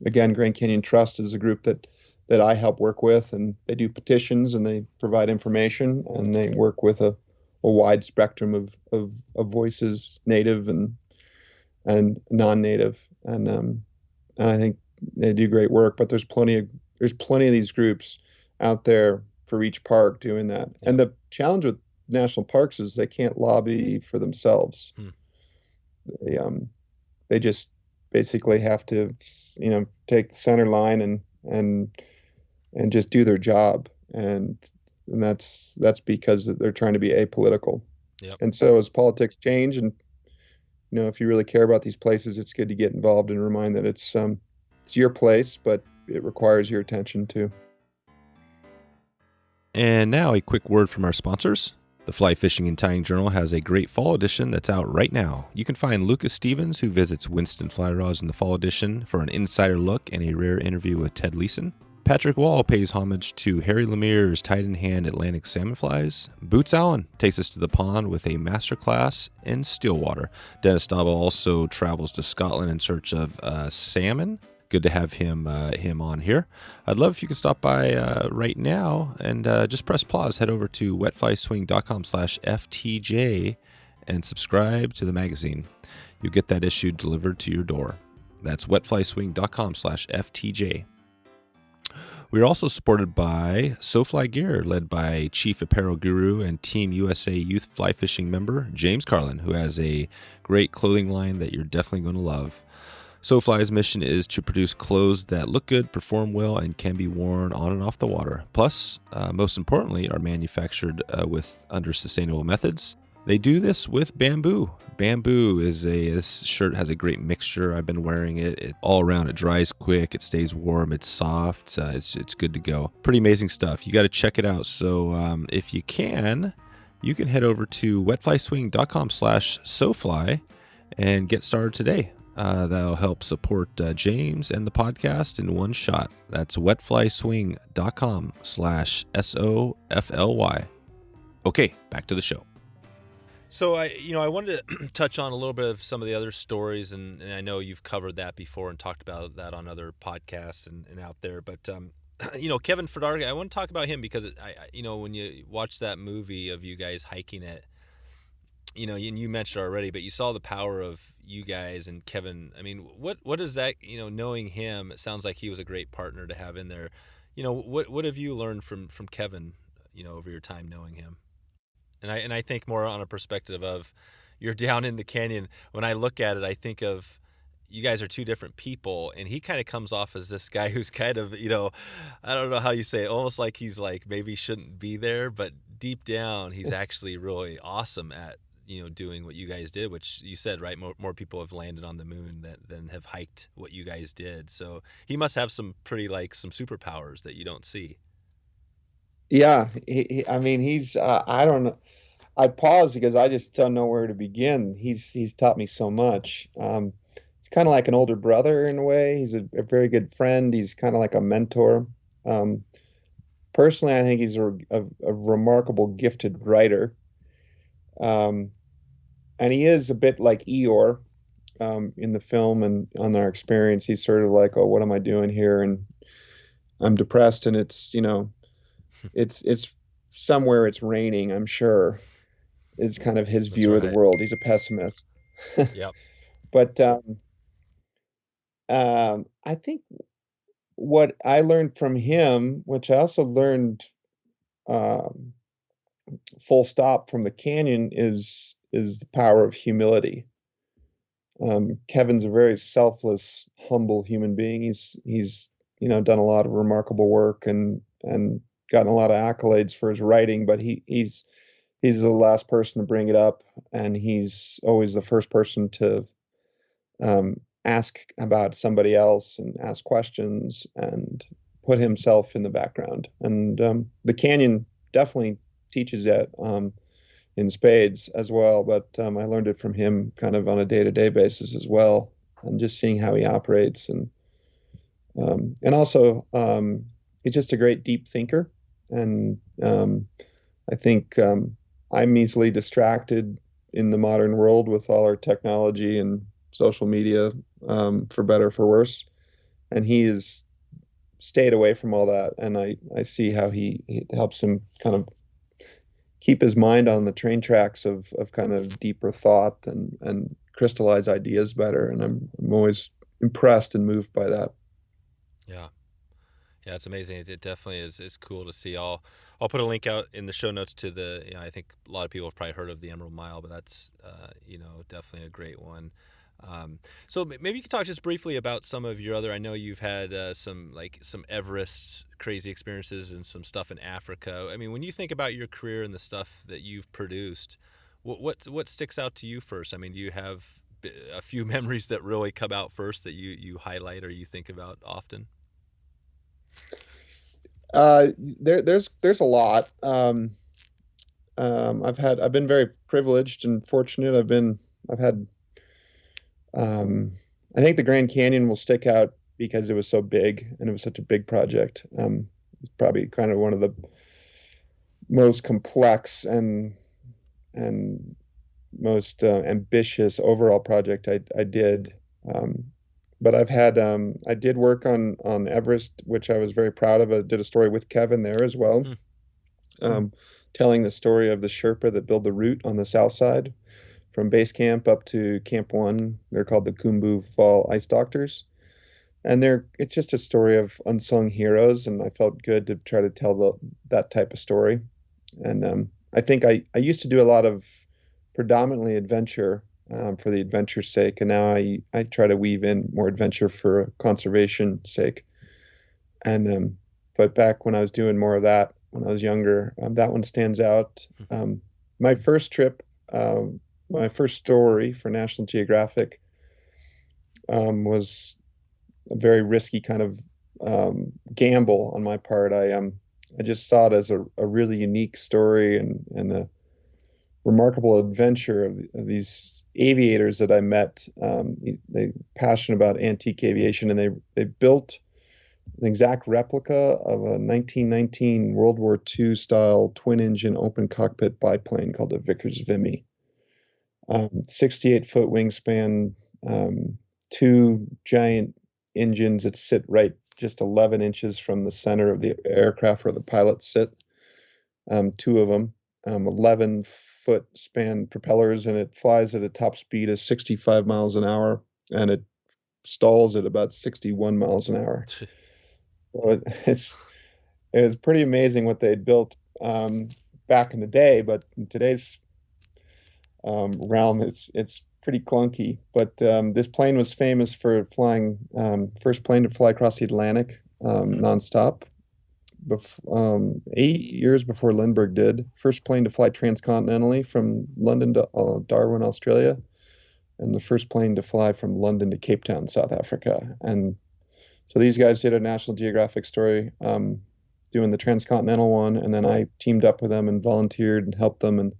[SPEAKER 1] Again, Grand Canyon Trust is a group that I help work with, and they do petitions and they provide information and they work with a wide spectrum of voices, native and non-native. And I think they do great work, but there's plenty of these groups out there for each park doing that. Yeah. And the challenge with national parks is they can't lobby for themselves. They just basically have to, take the center line and just do their job. And that's because they're trying to be apolitical. Yep. And so as politics change, and if you really care about these places, it's good to get involved and remind that it's your place, but it requires your attention too.
[SPEAKER 2] And now a quick word from our sponsors. The Fly Fishing and Tying Journal has a great fall edition that's out right now. You can find Lucas Stevens, who visits Winston Fly Rods in the fall edition, for an insider look and a rare interview with Ted Leeson. Patrick Wall pays homage to Harry Lemire's tied-in-hand Atlantic salmon flies. Boots Allen takes us to the pond with a masterclass in Stillwater. Dennis Stauble also travels to Scotland in search of salmon. Good to have him on here. I'd love if you could stop by right now and just press pause. Head over to wetflyswing.com/FTJ and subscribe to the magazine. You'll get that issue delivered to your door. That's wetflyswing.com/FTJ. We are also supported by SoFly Gear, led by Chief Apparel Guru and Team USA Youth Fly Fishing member James Carlin, who has a great clothing line that you're definitely going to love. SoFly's mission is to produce clothes that look good, perform well, and can be worn on and off the water. Plus, most importantly, are manufactured under sustainable methods. They do this with bamboo. This shirt has a great mixture. I've been wearing it. All around, it dries quick, it stays warm, it's soft, it's good to go. Pretty amazing stuff. You got to check it out. So if you can head over to wetflyswing.com/SoFly and get started today. That'll help support James and the podcast in one shot. That's wetflyswing.com/SOFLY. Okay, back to the show. So I wanted to touch on a little bit of some of the other stories, and I know you've covered that before and talked about that on other podcasts and out there. But Kevin Fedarko, I want to talk about him because when you watch that movie of you guys hiking it, and you mentioned already, but you saw the power of you guys and Kevin. I mean, what is that? Knowing him, it sounds like he was a great partner to have in there. What have you learned from Kevin, over your time knowing him? And I think more on a perspective of you're down in the canyon. When I look at it, I think of you guys are two different people, and he kind of comes off as this guy who's kind of, I don't know how you say it, almost like he's like maybe shouldn't be there, but deep down he's actually really awesome at doing what you guys did, which you said, right? More people have landed on the moon than have hiked what you guys did. So he must have some pretty some superpowers that you don't see.
[SPEAKER 1] Yeah, he's I don't know. I pause because I just don't know where to begin. He's taught me so much. He's kind of like an older brother in a way. He's a very good friend. He's kind of like a mentor. Personally, I think he's a remarkable, gifted writer. And he is a bit like Eeyore in the film and on our experience. He's sort of like, oh, what am I doing here? And I'm depressed, and it's it's somewhere it's raining, I'm sure, is kind of his view of the world. He's a pessimist.
[SPEAKER 2] Yep.
[SPEAKER 1] But I think what I learned from him, which I also learned full stop from the canyon, is the power of humility. Kevin's a very selfless, humble human being. He's done a lot of remarkable work and gotten a lot of accolades for his writing, but he's the last person to bring it up, and he's always the first person to ask about somebody else and ask questions and put himself in the background. And the Canyon definitely teaches that in spades as well, but I learned it from him kind of on a day-to-day basis as well, and just seeing how he operates. And also he's just a great deep thinker. And I think I'm easily distracted in the modern world with all our technology and social media, for better or for worse. And he has stayed away from all that. And I see how it helps him kind of keep his mind on the train tracks of kind of deeper thought and crystallize ideas better. And I'm always impressed and moved by that.
[SPEAKER 2] Yeah. Yeah, it's amazing. It definitely is cool to see. I'll put a link out in the show notes to the. I think a lot of people have probably heard of the Emerald Mile, but that's definitely a great one. So maybe you could talk just briefly about some of your other. I know you've had some Everest crazy experiences and some stuff in Africa. I mean, when you think about your career and the stuff that you've produced, what sticks out to you first? I mean, do you have a few memories that really come out first that you highlight or you think about often?
[SPEAKER 1] There's a lot. I've been very privileged and fortunate. I've had I think the Grand Canyon will stick out because it was so big and it was such a big project. It's probably kind of one of the most complex and most ambitious overall project I did. But I did work on Everest, which I was very proud of. I did a story with Kevin there as well, telling the story of the Sherpa that built the route on the south side from base camp up to Camp 1. They're called the Khumbu Fall Ice Doctors. And it's just a story of unsung heroes, and I felt good to try to tell that type of story. And I think I used to do a lot of predominantly adventure for the adventure's sake, and now I try to weave in more adventure for conservation sake. And but back when I was doing more of that when I was younger, that one stands out. My first trip, my first story for National Geographic was a very risky kind of gamble on my part. I just saw it as a really unique story and a remarkable adventure of these aviators that I met. They passionate about antique aviation, and they built an exact replica of a 1919 World War II style twin engine open cockpit biplane called a Vickers Vimy. 68-foot wingspan, two giant engines that sit right just 11 inches from the center of the aircraft where the pilots sit. Two of them, 11-foot span propellers, and it flies at a top speed of 65 miles an hour, and it stalls at about 61 miles an hour. So it was pretty amazing what they had built back in the day, but in today's realm, it's pretty clunky. But this plane was famous for flying, first plane to fly across the Atlantic nonstop. 8 years before Lindbergh did. First plane to fly transcontinentally from London to Darwin, Australia, and the first plane to fly from London to Cape Town, South Africa. And so these guys did a National Geographic story doing the transcontinental one, and then I teamed up with them and volunteered and helped them and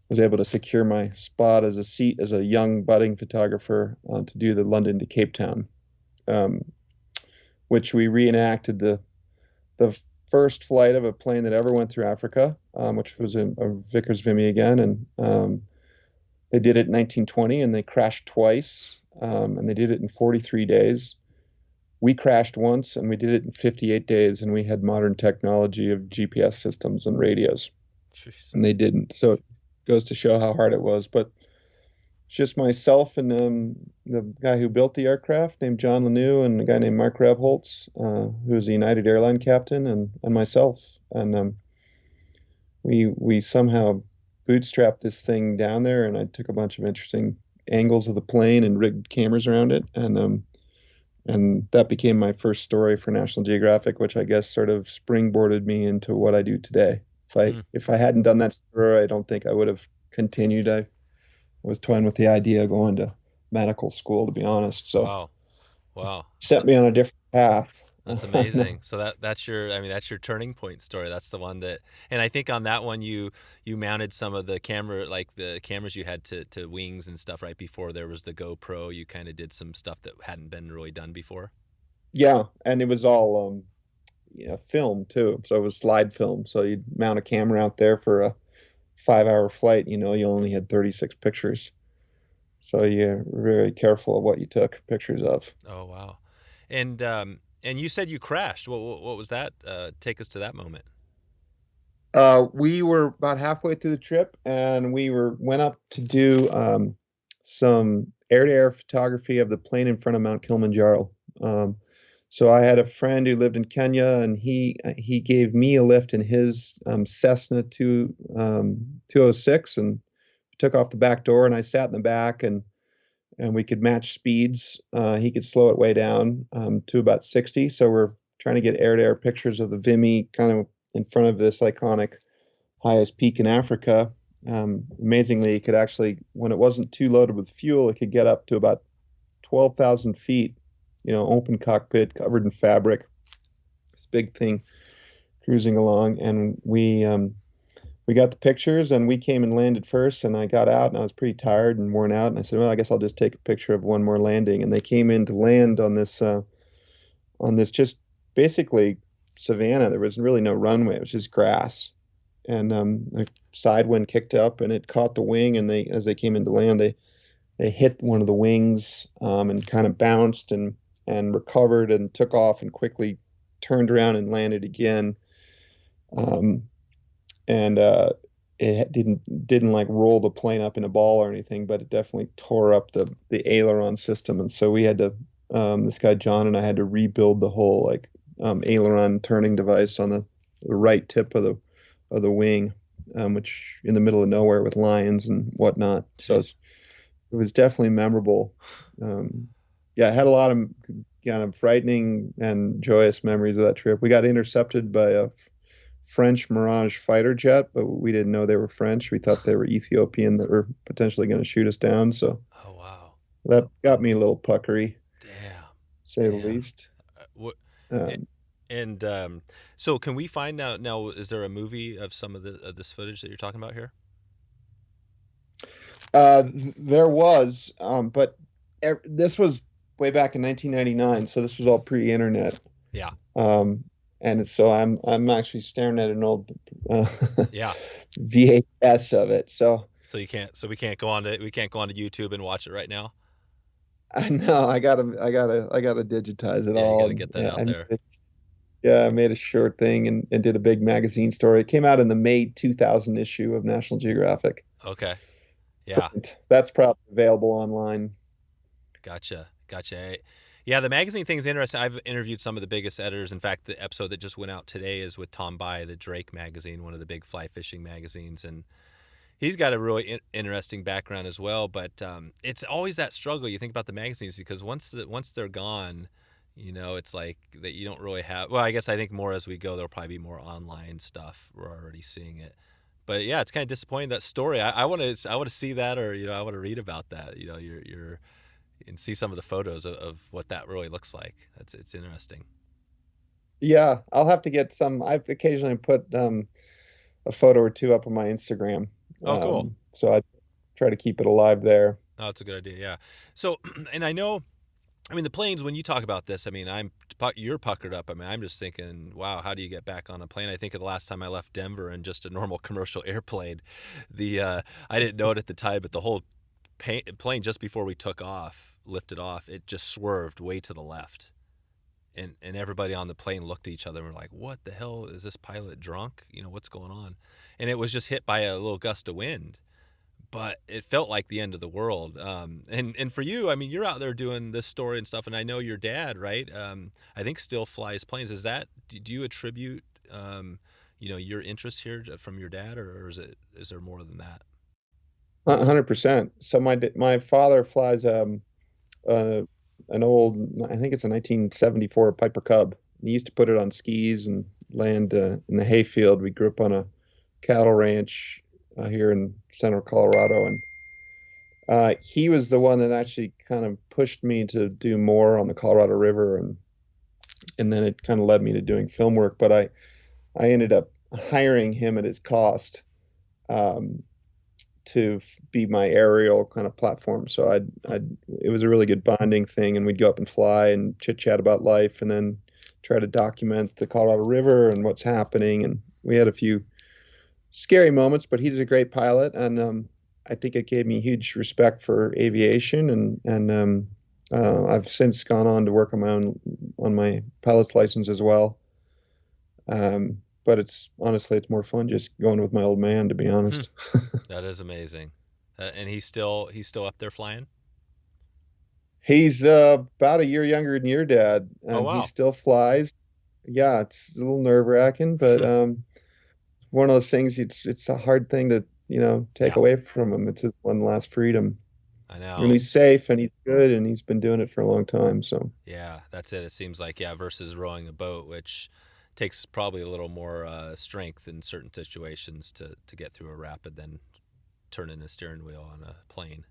[SPEAKER 1] was able to secure my spot as a young budding photographer to do the London to Cape Town, which we reenacted the first flight of a plane that ever went through Africa, which was a Vickers Vimy again. And they did it in 1920, and they crashed twice, and they did it in 43 days. We crashed once, and we did it in 58 days, and we had modern technology of GPS systems and radios.
[SPEAKER 2] Jeez.
[SPEAKER 1] And they didn't. So it goes to show how hard it was. But just myself and the guy who built the aircraft named John Lanou, and a guy named Mark Rebholz, who was a United Airline captain, and myself. And we somehow bootstrapped this thing down there, and I took a bunch of interesting angles of the plane and rigged cameras around it. And that became my first story for National Geographic, which I guess sort of springboarded me into what I do today.
[SPEAKER 2] Mm.
[SPEAKER 1] If I hadn't done that story, I don't think I would have continued. I was toying with the idea of going to medical school, to be honest. So
[SPEAKER 2] Wow. Wow.
[SPEAKER 1] set me on a different path.
[SPEAKER 2] That's amazing. So that's your, I mean, that's your turning point story. That's the one that, and I think on that one you mounted some of the camera, like the cameras you had to wings and stuff right before there was the GoPro. You kind of did some stuff that hadn't been really done before.
[SPEAKER 1] Yeah, and it was all film too. So it was slide film. So you'd mount a camera out there for a 5-hour flight. You only had 36 pictures. So you're very careful of what you took pictures of.
[SPEAKER 2] Oh wow. And you said you crashed. What was that? Take us to that moment.
[SPEAKER 1] We were about halfway through the trip, and we went up to do some air-to-air photography of the plane in front of Mount Kilimanjaro. So I had a friend who lived in Kenya, and he gave me a lift in his Cessna 206, and took off the back door, and I sat in the back, and we could match speeds. He could slow it way down to about 60. So we're trying to get air-to-air pictures of the Vimy kind of in front of this iconic highest peak in Africa. Amazingly, it could actually, when it wasn't too loaded with fuel, it could get up to about 12,000 feet, open cockpit, covered in fabric. This big thing cruising along. And we got the pictures, and we came and landed first, and I got out, and I was pretty tired and worn out. And I said, well, I guess I'll just take a picture of one more landing. And they came in to land on this just basically savanna. There was really no runway. It was just grass. And the side wind kicked up, and it caught the wing. And as they came in to land, they hit one of the wings and kind of bounced and recovered and took off and quickly turned around and landed again. And it didn't like roll the plane up in a ball or anything, but it definitely tore up the aileron system. And so we had to, this guy John and I had to rebuild the whole aileron turning device on the right tip of the wing, which in the middle of nowhere with lions and whatnot.
[SPEAKER 2] Jeez.
[SPEAKER 1] So it was definitely memorable. Yeah, I had a lot of kind of frightening and joyous memories of that trip. We got intercepted by a French Mirage fighter jet, but we didn't know they were French. We thought they were Ethiopian that were potentially going to shoot us down. So
[SPEAKER 2] Oh wow.
[SPEAKER 1] that got me a little puckery,
[SPEAKER 2] Damn.
[SPEAKER 1] say
[SPEAKER 2] Damn.
[SPEAKER 1] the least.
[SPEAKER 2] What?
[SPEAKER 1] Um,
[SPEAKER 2] So can we find out now? Is there a movie of some of this footage that you're talking about here?
[SPEAKER 1] there was, but this was way back in 1999, so this was all pre-internet.
[SPEAKER 2] Yeah.
[SPEAKER 1] And so I'm actually staring at an old
[SPEAKER 2] Yeah.
[SPEAKER 1] VHS of it. So
[SPEAKER 2] So we can't go on to YouTube and watch it right now.
[SPEAKER 1] I know I gotta digitize it
[SPEAKER 2] Yeah, you
[SPEAKER 1] all.
[SPEAKER 2] got to get that out there.
[SPEAKER 1] I made a short thing and did a big magazine story. It came out in the May 2000 issue of National Geographic.
[SPEAKER 2] Okay. Yeah.
[SPEAKER 1] That's probably available online.
[SPEAKER 2] Gotcha. Yeah, the magazine thing's interesting. I've interviewed some of the biggest editors. In fact, the episode that just went out today is with Tom Bye, the Drake magazine, one of the big fly fishing magazines, and he's got a really interesting background as well. But it's always that struggle. You think about the magazines because once they're gone, it's like that you don't really have. Well, I guess I think more as we go, there'll probably be more online stuff. We're already seeing it. But yeah, it's kind of disappointing, that story. I want to see that, or I want to read about that. You're and see some of the photos of what that really looks like. It's interesting.
[SPEAKER 1] Yeah, I'll have to get some. I've occasionally put a photo or two up on my Instagram.
[SPEAKER 2] Oh, cool.
[SPEAKER 1] So I try to keep it alive there.
[SPEAKER 2] Oh, that's a good idea. Yeah. So, and I know, the planes, when you talk about this, you're puckered up. I'm just thinking, wow, how do you get back on a plane? I think of the last time I left Denver in just a normal commercial airplane. I didn't know it at the time, but the whole plane just before we lifted off, it just swerved way to the left. And everybody on the plane looked at each other and were like, what the hell? Is this pilot drunk? What's going on? And it was just hit by a little gust of wind. But it felt like the end of the world. And for you, you're out there doing this story and stuff, and I know your dad, right? I think still flies planes. Do you attribute, your interest here from your dad, or is there more than that?
[SPEAKER 1] 100%. So my father flies uh, an old, I think it's a 1974 Piper Cub. He used to put it on skis and land in the hayfield. We grew up on a cattle ranch here in central Colorado, and he was the one that actually kind of pushed me to do more on the Colorado River, and then it kind of led me to doing film work. But I ended up hiring him at his cost. Um, to be my aerial kind of platform. So it was a really good bonding thing, and we'd go up and fly and chit chat about life, and then try to document the Colorado River and what's happening. And we had a few scary moments, but he's a great pilot, and I think it gave me huge respect for aviation, and I've since gone on to work on my pilot's license as well. But it's more fun just going with my old man, to be honest.
[SPEAKER 2] That is amazing. And he's still up there flying?
[SPEAKER 1] He's about a year younger than your dad,
[SPEAKER 2] Oh,
[SPEAKER 1] and he
[SPEAKER 2] wow.
[SPEAKER 1] still flies. Yeah, it's a little nerve-wracking, but one of those things. It's a hard thing to take
[SPEAKER 2] Yeah,
[SPEAKER 1] away from him. It's his one last freedom,
[SPEAKER 2] I
[SPEAKER 1] and
[SPEAKER 2] know.
[SPEAKER 1] he's safe and he's good, and he's been doing it for a long time. So
[SPEAKER 2] Yeah, that's it. It seems like, yeah, versus rowing a boat, which takes probably a little more strength in certain situations to get through a rapid than turning a steering wheel on a plane.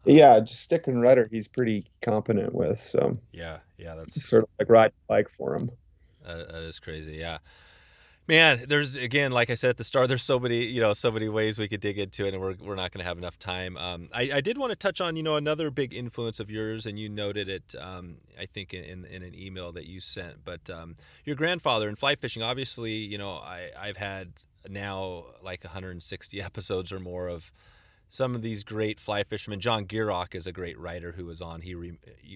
[SPEAKER 2] Um,
[SPEAKER 1] yeah, just stick and rudder, he's pretty competent with. So
[SPEAKER 2] yeah,
[SPEAKER 1] it's sort of like riding a bike for him.
[SPEAKER 2] that is crazy. Yeah. Man, there's again, like I said at the start, there's so many ways we could dig into it, and we're not going to have enough time. I did want to touch on, another big influence of yours, and you noted it, I think in an email that you sent. But your grandfather in fly fishing, obviously, I've had now like 160 episodes or more of some of these great fly fishermen. John Gierach is a great writer who was on.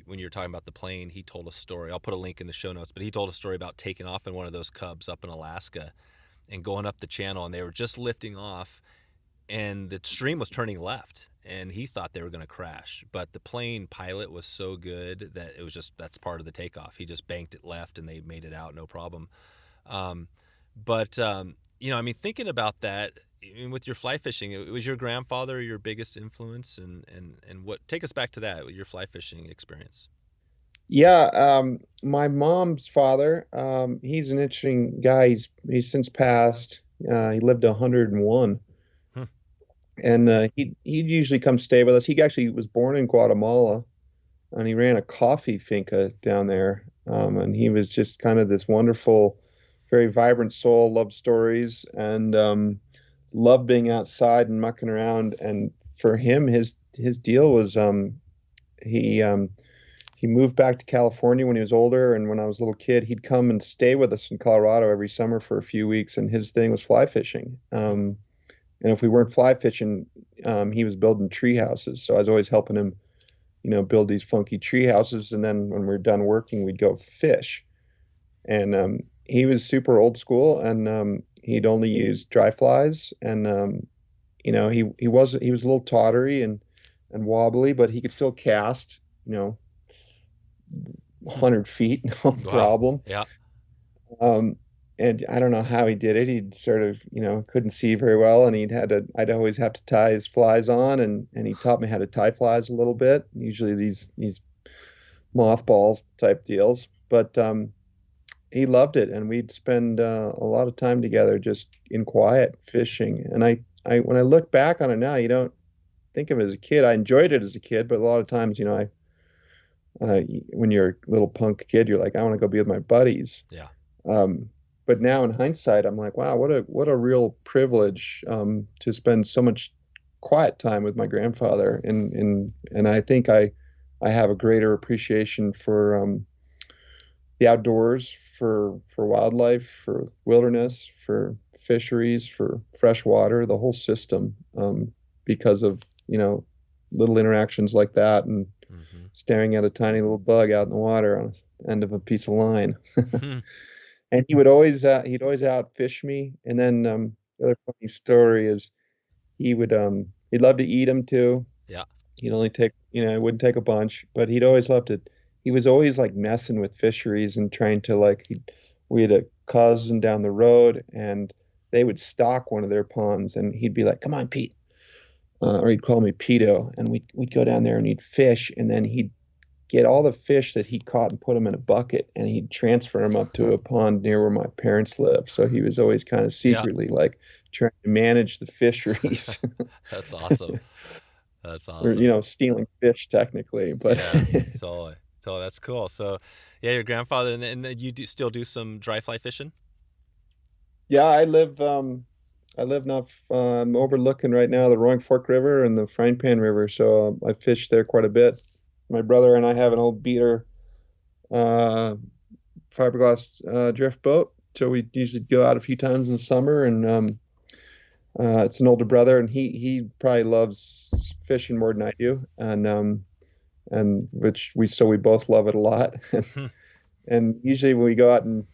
[SPEAKER 2] When you're talking about the plane, he told a story. I'll put a link in the show notes, but he told a story about taking off in one of those Cubs up in Alaska and going up the channel, and they were just lifting off, and the stream was turning left, and he thought they were going to crash. But the plane pilot was so good that that's part of the takeoff. He just banked it left, and they made it out no problem. Um, but I mean, thinking about that, I mean, with your fly fishing, it was your grandfather your biggest influence, and what? Take us back to that, your fly fishing experience.
[SPEAKER 1] Yeah, my mom's father, he's an interesting guy. He's since passed. He lived 101,
[SPEAKER 2] Hmm.
[SPEAKER 1] and he'd usually come stay with us. He actually was born in Guatemala, and he ran a coffee finca down there. And he was just kind of this wonderful, very vibrant soul, loved stories, and loved being outside and mucking around. And for him, his deal was he he moved back to California when he was older, and when I was a little kid, he'd come and stay with us in Colorado every summer for a few weeks, and his thing was fly fishing. And if we weren't fly fishing, he was building tree houses. So I was always helping him, build these funky tree houses. And then when we were done working, we'd go fish. And he was super old school, and he'd only use dry flies. And he was a little tottery and wobbly, but he could still cast, 100 feet, no
[SPEAKER 2] Wow.
[SPEAKER 1] problem.
[SPEAKER 2] Yeah.
[SPEAKER 1] Um, and I don't know how he did it. He'd sort of, couldn't see very well, and I'd always have to tie his flies on, and he taught me how to tie flies a little bit. Usually these mothballs type deals, but he loved it, and we'd spend a lot of time together just in quiet fishing. And I when I look back on it now, you don't think of it as a kid. I enjoyed it as a kid, but a lot of times, when you're a little punk kid, you're like, I want to go be with my buddies.
[SPEAKER 2] Yeah.
[SPEAKER 1] Um, but now in hindsight, I'm like, wow, what a real privilege to spend so much quiet time with my grandfather, and I think I have a greater appreciation for the outdoors, for wildlife, for wilderness, for fisheries, for fresh water, the whole system, because of little interactions like that, and
[SPEAKER 2] Mm-hmm.
[SPEAKER 1] staring at a tiny little bug out in the water on the end of a piece of line.
[SPEAKER 2] Hmm.
[SPEAKER 1] And he'd always outfish me. And then the other funny story is he'd love to eat them too.
[SPEAKER 2] Yeah.
[SPEAKER 1] He'd only take, he wouldn't take a bunch, but he'd always loved to. He was always like messing with fisheries and trying to we had a cousin down the road, and they would stock one of their ponds, and he'd be like, "Come on, Pete." or he'd call me Pedo, and we'd go down there and he'd fish, and then he'd get all the fish that he caught and put them in a bucket, and he'd transfer them up to a pond near where my parents live. So he was always kind of
[SPEAKER 2] Yeah.
[SPEAKER 1] secretly like trying to manage the fisheries.
[SPEAKER 2] That's awesome. That's
[SPEAKER 1] Or,
[SPEAKER 2] awesome.
[SPEAKER 1] stealing fish technically, but
[SPEAKER 2] Yeah, totally. Totally. That's cool. So, yeah, your grandfather, and then still do some dry fly fishing?
[SPEAKER 1] yeah, I live not I'm overlooking right now the Roaring Fork River and the Frying Pan River, so I fish there quite a bit. My brother and I have an old beater uh, fiberglass drift boat, so we usually go out a few times in the summer. And it's an older brother, and he probably loves fishing more than I do, and which we both love it a lot.
[SPEAKER 2] Hmm.
[SPEAKER 1] And usually when we go out and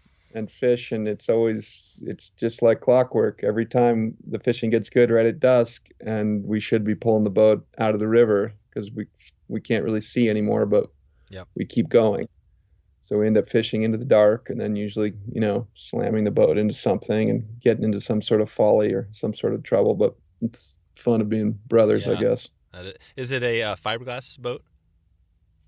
[SPEAKER 1] fish, and it's just like clockwork. Every time the fishing gets good right at dusk, and we should be pulling the boat out of the river because we can't really see anymore, but
[SPEAKER 2] Yep.
[SPEAKER 1] we keep going. So we end up fishing into the dark, and then usually, slamming the boat into something and getting into some sort of folly or some sort of trouble. But it's fun of being brothers, I
[SPEAKER 2] Yeah.
[SPEAKER 1] guess.
[SPEAKER 2] Is it a fiberglass boat?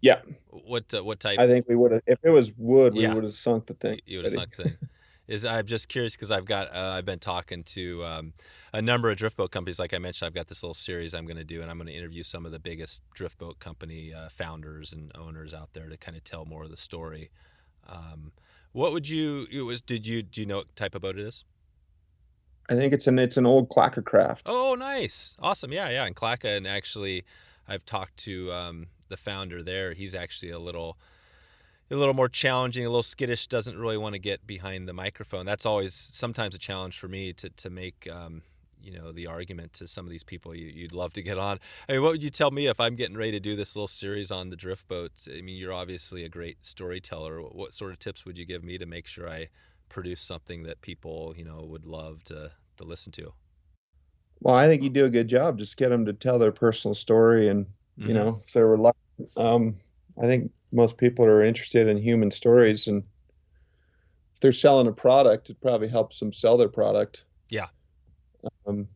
[SPEAKER 1] Yeah,
[SPEAKER 2] What type?
[SPEAKER 1] I think we would have, if it was wood, we
[SPEAKER 2] Yeah,
[SPEAKER 1] would have sunk the thing
[SPEAKER 2] you would have
[SPEAKER 1] already.
[SPEAKER 2] sunk the thing. I'm just curious because I've been talking to a number of drift boat companies. Like I mentioned, I've got this little series I'm going to do, and I'm going to interview some of the biggest drift boat company founders and owners out there to kind of tell more of the story. Um, what would you? It was. Do you know what type of boat it is?
[SPEAKER 1] I think it's an old clacker craft.
[SPEAKER 2] Oh, nice, awesome, yeah, yeah. And Clacka, and actually, I've talked to the founder there. He's actually a little more challenging, a little skittish, doesn't really want to get behind the microphone. That's always sometimes a challenge for me to make the argument to some of these people you'd love to get on. I mean, what would you tell me if I'm getting ready to do this little series on the drift boats? I mean, you're obviously a great storyteller. What sort of tips would you give me to make sure I produce something that people would love to listen to?
[SPEAKER 1] Well, I think you do a good job. Just get them to tell their personal story, and
[SPEAKER 2] Mm-hmm.
[SPEAKER 1] if they're reluctant, I think most people are interested in human stories, and if they're selling a product, it probably helps them sell their product.
[SPEAKER 2] Yeah,
[SPEAKER 1] Um,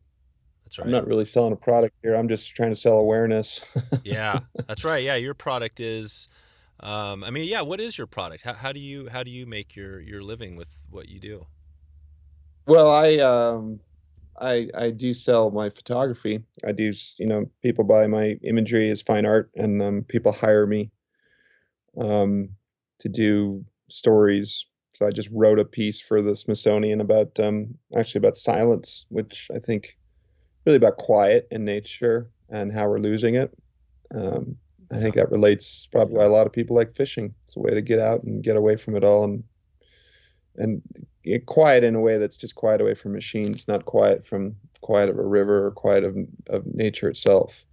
[SPEAKER 2] that's
[SPEAKER 1] I'm
[SPEAKER 2] right.
[SPEAKER 1] not really selling a product here. I'm just trying to sell awareness.
[SPEAKER 2] Yeah, that's right. Yeah, your product is. I mean, yeah. What is your product? How do you make your living with what you do?
[SPEAKER 1] Well, I do sell my photography. I do, people buy my imagery as fine art, and people hire me um, to do stories. So I just wrote a piece for the Smithsonian about actually about silence, which I think really about quiet in nature and how we're losing it. Um, I
[SPEAKER 2] Yeah,
[SPEAKER 1] think that relates probably why a lot of people like fishing. It's a way to get out and get away from it all, and get quiet in a way that's just quiet away from machines, not quiet from quiet of a river or quiet of nature itself.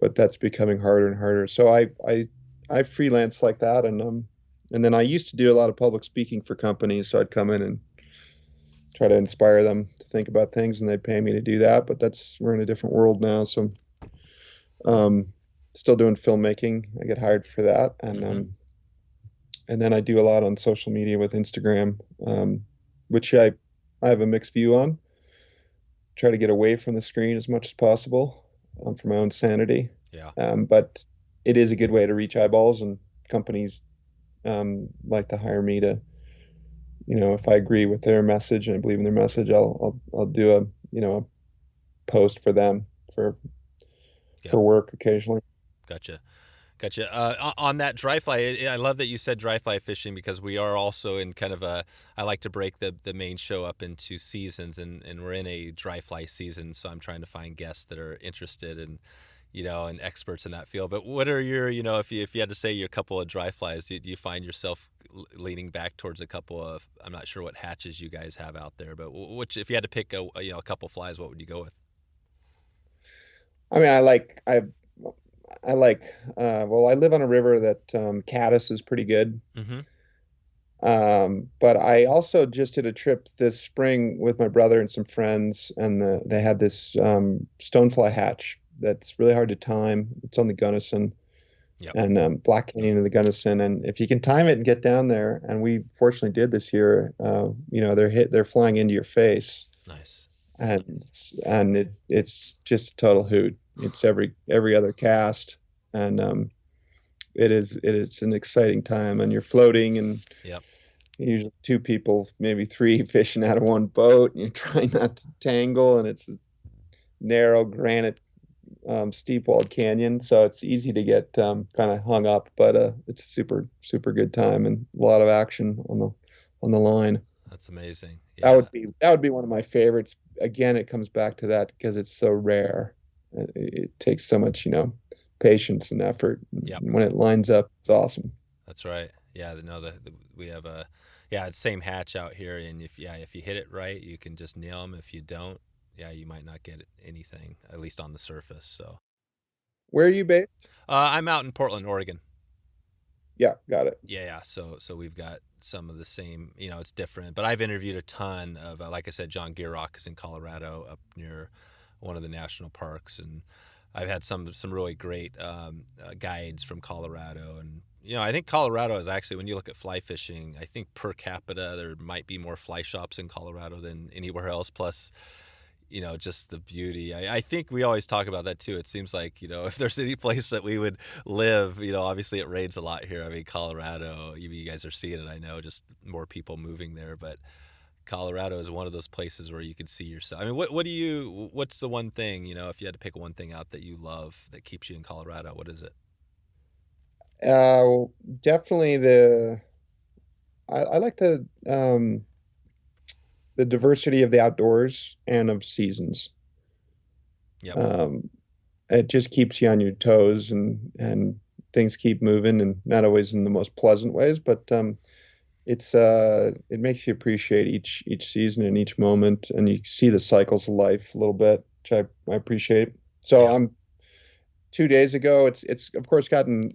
[SPEAKER 1] But that's becoming harder and harder. So I freelance like that, and then I used to do a lot of public speaking for companies. So I'd come in and try to inspire them to think about things, and they'd pay me to do that. But we're in a different world now, so um, still doing filmmaking. I get hired for that,
[SPEAKER 2] mm-hmm.
[SPEAKER 1] and then I do a lot on social media with Instagram, which I have a mixed view on. Try to get away from the screen as much as possible, for my own sanity.
[SPEAKER 2] Yeah,
[SPEAKER 1] But it is a good way to reach eyeballs, and companies like to hire me to, if I agree with their message and I believe in their message, I'll do a post for them for
[SPEAKER 2] yeah.
[SPEAKER 1] for work occasionally.
[SPEAKER 2] Gotcha. Gotcha. On that dry fly, I love that you said dry fly fishing because we are also in kind of I like to break the main show up into seasons, and we're in a dry fly season, so I'm trying to find guests that are interested and experts in that field. But what are if you had to say your couple of dry flies, do you find yourself leaning back towards a couple of, I'm not sure what hatches you guys have out there, but which, if you had to pick a couple flies, what would you go with?
[SPEAKER 1] I mean, well, I live on a river that caddis is pretty good.
[SPEAKER 2] Mm-hmm.
[SPEAKER 1] But I also just did a trip this spring with my brother and some friends, and they had this stonefly hatch that's really hard to time. It's on the Gunnison
[SPEAKER 2] Yep.
[SPEAKER 1] and Black Canyon of the Gunnison, and if you can time it and get down there, and we fortunately did this year, they're flying into your face,
[SPEAKER 2] Nice.
[SPEAKER 1] it's just a total hoot. It's every other cast, and it's an exciting time, and you're floating, and
[SPEAKER 2] Yep.
[SPEAKER 1] usually two people, maybe three, fishing out of one boat, and you're trying not to tangle, and it's a narrow granite, steep-walled canyon, so it's easy to get kind of hung up, but it's a super super good time and a lot of action on the line.
[SPEAKER 2] That's amazing.
[SPEAKER 1] That
[SPEAKER 2] Yeah.
[SPEAKER 1] would be one of my favorites. Again, it comes back to that because it's so rare. It takes so much, patience and effort.
[SPEAKER 2] Yep.
[SPEAKER 1] And when it lines up, it's awesome.
[SPEAKER 2] That's right. Yeah. No, we have a, yeah, it's same hatch out here. And if you hit it right, you can just nail them. If you don't, yeah, you might not get anything, at least on the surface. So,
[SPEAKER 1] Where are you based?
[SPEAKER 2] I'm out in Portland, Oregon.
[SPEAKER 1] Yeah, got it.
[SPEAKER 2] Yeah. So we've got some of the same, it's different, but I've interviewed a ton of, like I said, John Gierrock is in Colorado up near one of the national parks. And I've had some really great guides from Colorado. And, I think Colorado is actually, when you look at fly fishing, I think per capita, there might be more fly shops in Colorado than anywhere else. Plus, just the beauty. I think we always talk about that too. It seems like, if there's any place that we would live, obviously it rains a lot here. I mean, Colorado, you guys are seeing it. I know, just more people moving there, but Colorado is one of those places where you can see yourself. I mean, what's the one thing, if you had to pick one thing out that you love that keeps you in Colorado, what is it?
[SPEAKER 1] Definitely I like the diversity of the outdoors and of seasons.
[SPEAKER 2] Yep.
[SPEAKER 1] It just keeps you on your toes, and things keep moving, and not always in the most pleasant ways, but it makes you appreciate each season and each moment, and you see the cycles of life a little bit, which I appreciate. So
[SPEAKER 2] Yep.
[SPEAKER 1] 2 days ago, it's of course gotten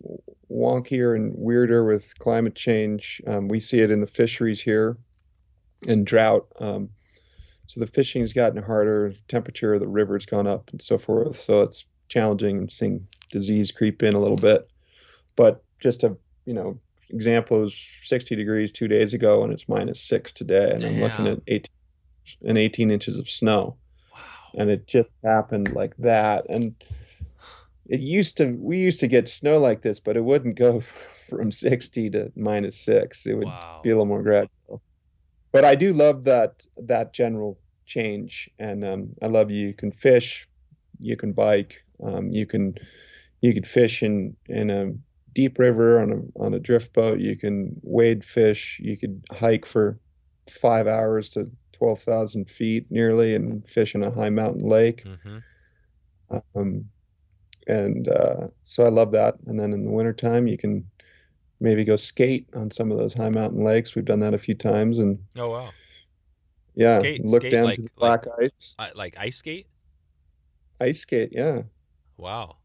[SPEAKER 1] wonkier and weirder with climate change. We see it in the fisheries here and drought. So the fishing's gotten harder, temperature of the river's gone up and so forth. So it's challenging seeing disease creep in a little bit. But just a, example is 60 degrees 2 days ago, and it's -6 today. And I'm looking at 18 inches of snow.
[SPEAKER 2] Wow.
[SPEAKER 1] And it just happened like that. And we used to get snow like this, but it wouldn't go from 60 to -6. It would be a little more gradual. But I do love that general change, and I love you can fish, you can bike, you could fish in a deep river on a drift boat, you can wade fish, you could hike for 5 hours to 12,000 feet nearly and fish in a high mountain lake.
[SPEAKER 2] Mm-hmm.
[SPEAKER 1] So I love that. And then in the wintertime, you can maybe go skate on some of those high mountain lakes. We've done that a few times, and
[SPEAKER 2] Oh, wow.
[SPEAKER 1] yeah, look
[SPEAKER 2] skate
[SPEAKER 1] down
[SPEAKER 2] like
[SPEAKER 1] to the black ice.
[SPEAKER 2] like ice skate.
[SPEAKER 1] Ice skate, yeah.
[SPEAKER 2] Wow.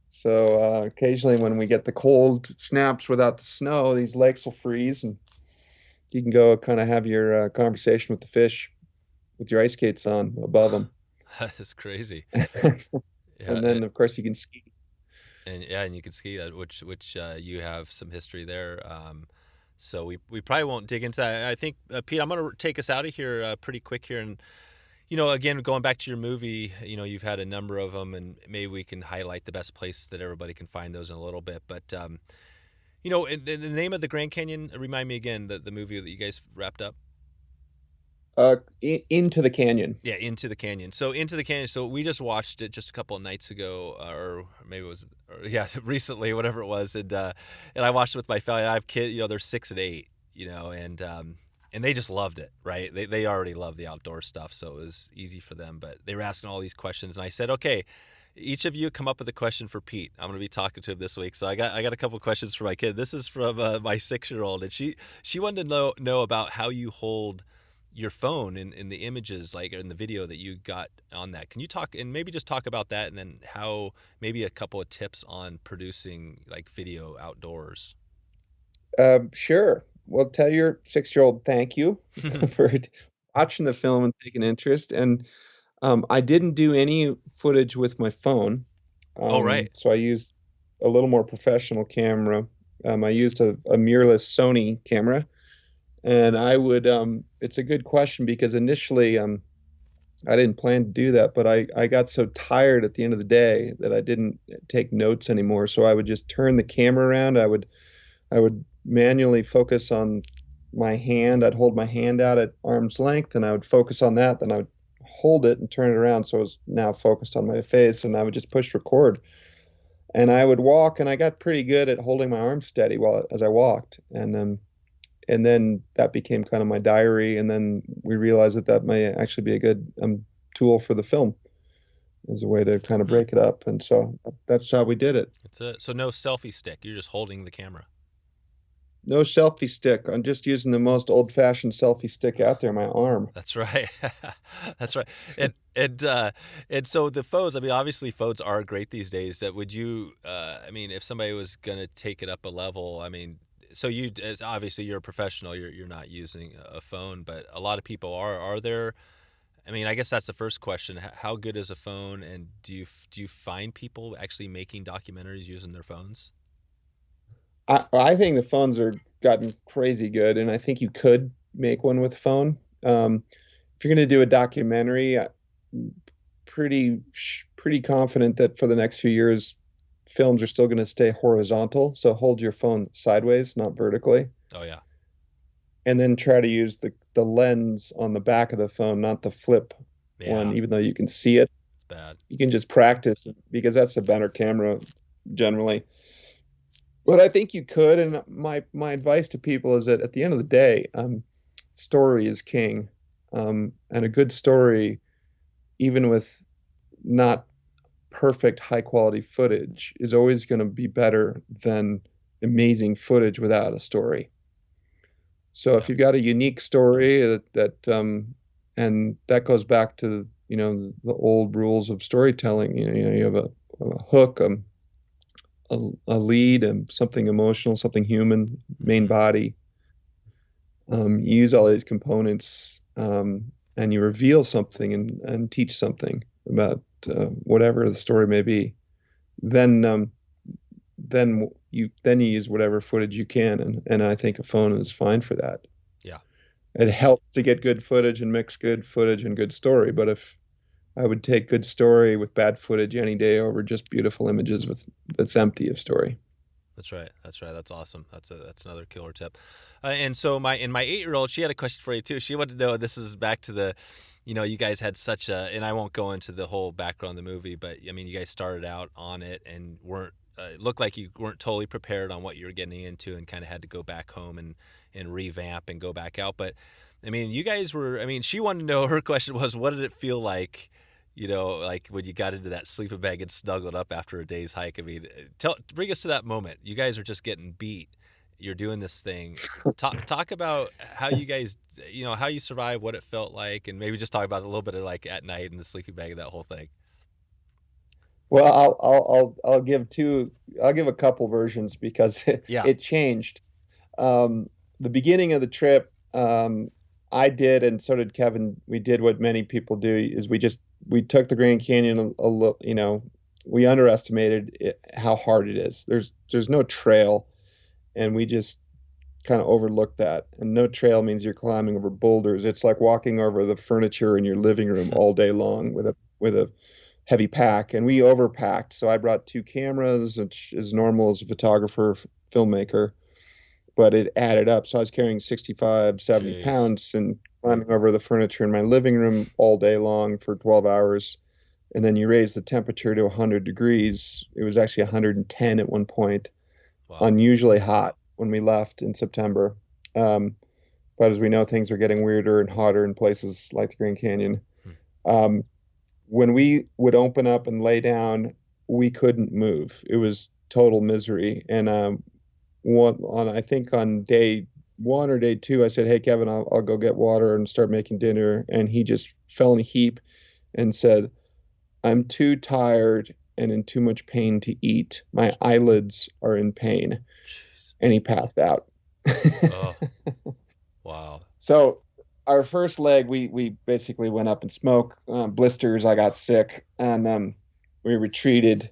[SPEAKER 1] So occasionally, when we get the cold snaps without the snow, these lakes will freeze, and you can go kind of have your conversation with the fish with your ice skates on above them.
[SPEAKER 2] That is crazy.
[SPEAKER 1] And then, of course, you can ski.
[SPEAKER 2] And you can ski that, which you have some history there. So we probably won't dig into that. I think Pete, I'm going to take us out of here pretty quick here, and again, going back to your movie, you've had a number of them, and maybe we can highlight the best place that everybody can find those in a little bit. But the name of the Grand Canyon, remind me again, the movie that you guys wrapped up.
[SPEAKER 1] Into the Canyon.
[SPEAKER 2] Yeah, Into the Canyon. So Into the Canyon. So we just watched it just a couple of nights ago, or maybe it was, recently, whatever it was, and I watched it with my family. I have kids, they're 6 and 8, and they just loved it, right? They already love the outdoor stuff, so it was easy for them. But they were asking all these questions, and I said, okay, each of you come up with a question for Pete. I'm going to be talking to him this week, so I got a couple of questions for my kid. This is from my 6-year-old, and she wanted to know about how you hold your phone in the images, like in the video that you got on that. Can you talk and maybe just talk about that, and then how maybe a couple of tips on producing like video outdoors?
[SPEAKER 1] Sure. Well, tell your 6-year-old thank you for watching the film and taking interest. And I didn't do any footage with my phone.
[SPEAKER 2] Right.
[SPEAKER 1] So I used a little more professional camera. I used a mirrorless Sony camera. And I would, it's a good question because initially, I didn't plan to do that, but I got so tired at the end of the day that I didn't take notes anymore. So I would just turn the camera around. I would manually focus on my hand. I'd hold my hand out at arm's length and I would focus on that. Then I would hold it and turn it around so it was now focused on my face. And I would just push record. And I would walk, and I got pretty good at holding my arm steady while as I walked. And then that became kind of my diary. And then we realized that that may actually be a good tool for the film as a way to kind of
[SPEAKER 2] Hmm.
[SPEAKER 1] break it up. And so that's how we did it.
[SPEAKER 2] It's so no selfie stick. You're just holding the camera.
[SPEAKER 1] No selfie stick. I'm just using the most old-fashioned selfie stick out there, my arm.
[SPEAKER 2] That's right. That's right. And so the phones, I mean, obviously phones are great these days. That would you, I mean, if somebody was going to take it up a level, I mean, so you, as obviously you're a professional, you're not using a phone, but a lot of people are. Are there, I mean, I guess that's the first question. How good is a phone? And do you find people actually making documentaries using their phones?
[SPEAKER 1] I think the phones are gotten crazy good, and I think you could make one with a phone. If you're going to do a documentary, pretty confident that for the next few years, films are still going to stay horizontal. So hold your phone sideways, not vertically,
[SPEAKER 2] Oh yeah.
[SPEAKER 1] and then try to use the lens on the back of the phone, not the flip
[SPEAKER 2] Yeah.
[SPEAKER 1] one, even though you can see it.
[SPEAKER 2] It's bad.
[SPEAKER 1] You can just practice because that's a better camera generally. But I think you could, and my advice to people is that at the end of the day, story is king, and a good story, even with not perfect high quality footage, is always going to be better than amazing footage without a story. So
[SPEAKER 2] Yeah.
[SPEAKER 1] if you've got a unique story and that goes back to the old rules of storytelling. You have a hook, a lead, and something emotional, something human, main
[SPEAKER 2] Hmm.
[SPEAKER 1] body. You use all these components, and you reveal something and teach something about whatever the story may be. Then then you use whatever footage you can, and I think a phone is fine for that.
[SPEAKER 2] Yeah.
[SPEAKER 1] It helps to get good footage and mix good footage and good story. But if I would take good story with bad footage any day over just beautiful images with that's empty of story.
[SPEAKER 2] That's right. That's right. That's awesome. That's another killer tip. And so my 8-year-old, she had a question for you too. She wanted to know. This is back to the, you guys had such a, and I won't go into the whole background of the movie, but I mean, you guys started out on it and weren't. It looked like you weren't totally prepared on what you were getting into, and kind of had to go back home and revamp and go back out. But I mean, you guys were. I mean, she wanted to know. Her question was, what did it feel like? Like when you got into that sleeping bag and snuggled up after a day's hike. I mean, bring us to that moment. You guys are just getting beat. You're doing this thing. Talk about how you guys, how you survived, what it felt like, and maybe just talk about a little bit of like at night in the sleeping bag, that whole thing.
[SPEAKER 1] Well, I'll give a couple versions because
[SPEAKER 2] Yeah.
[SPEAKER 1] it changed. The beginning of the trip, I did, and so did Kevin. We did what many people do: is we took the Grand Canyon a little. We underestimated how hard it is. There's no trail, and we just kind of overlooked that. And no trail means you're climbing over boulders. It's like walking over the furniture in your living room all day long with a heavy pack. And we overpacked. So I brought two cameras, which is normal as a photographer, filmmaker, but it added up. So I was carrying 65, 70
[SPEAKER 2] Jeez.
[SPEAKER 1] pounds and climbing over the furniture in my living room all day long for 12 hours. And then you raise the temperature to 100 degrees. It was actually 110 at one point,
[SPEAKER 2] Wow.
[SPEAKER 1] unusually hot when we left in September. Um, but as we know, things are getting weirder and hotter in places like the Grand Canyon.
[SPEAKER 2] Hmm.
[SPEAKER 1] Um, when we would open up and lay down, we couldn't move. It was total misery. And I think on day one or day two, I said, "Hey, Kevin, I'll go get water and start making dinner." And he just fell in a heap and said, "I'm too tired and in too much pain to eat. My eyelids are in pain."
[SPEAKER 2] Jeez.
[SPEAKER 1] And he passed out.
[SPEAKER 2] Oh, wow.
[SPEAKER 1] So our first leg, we basically went up in smoke, blisters. I got sick, and we retreated.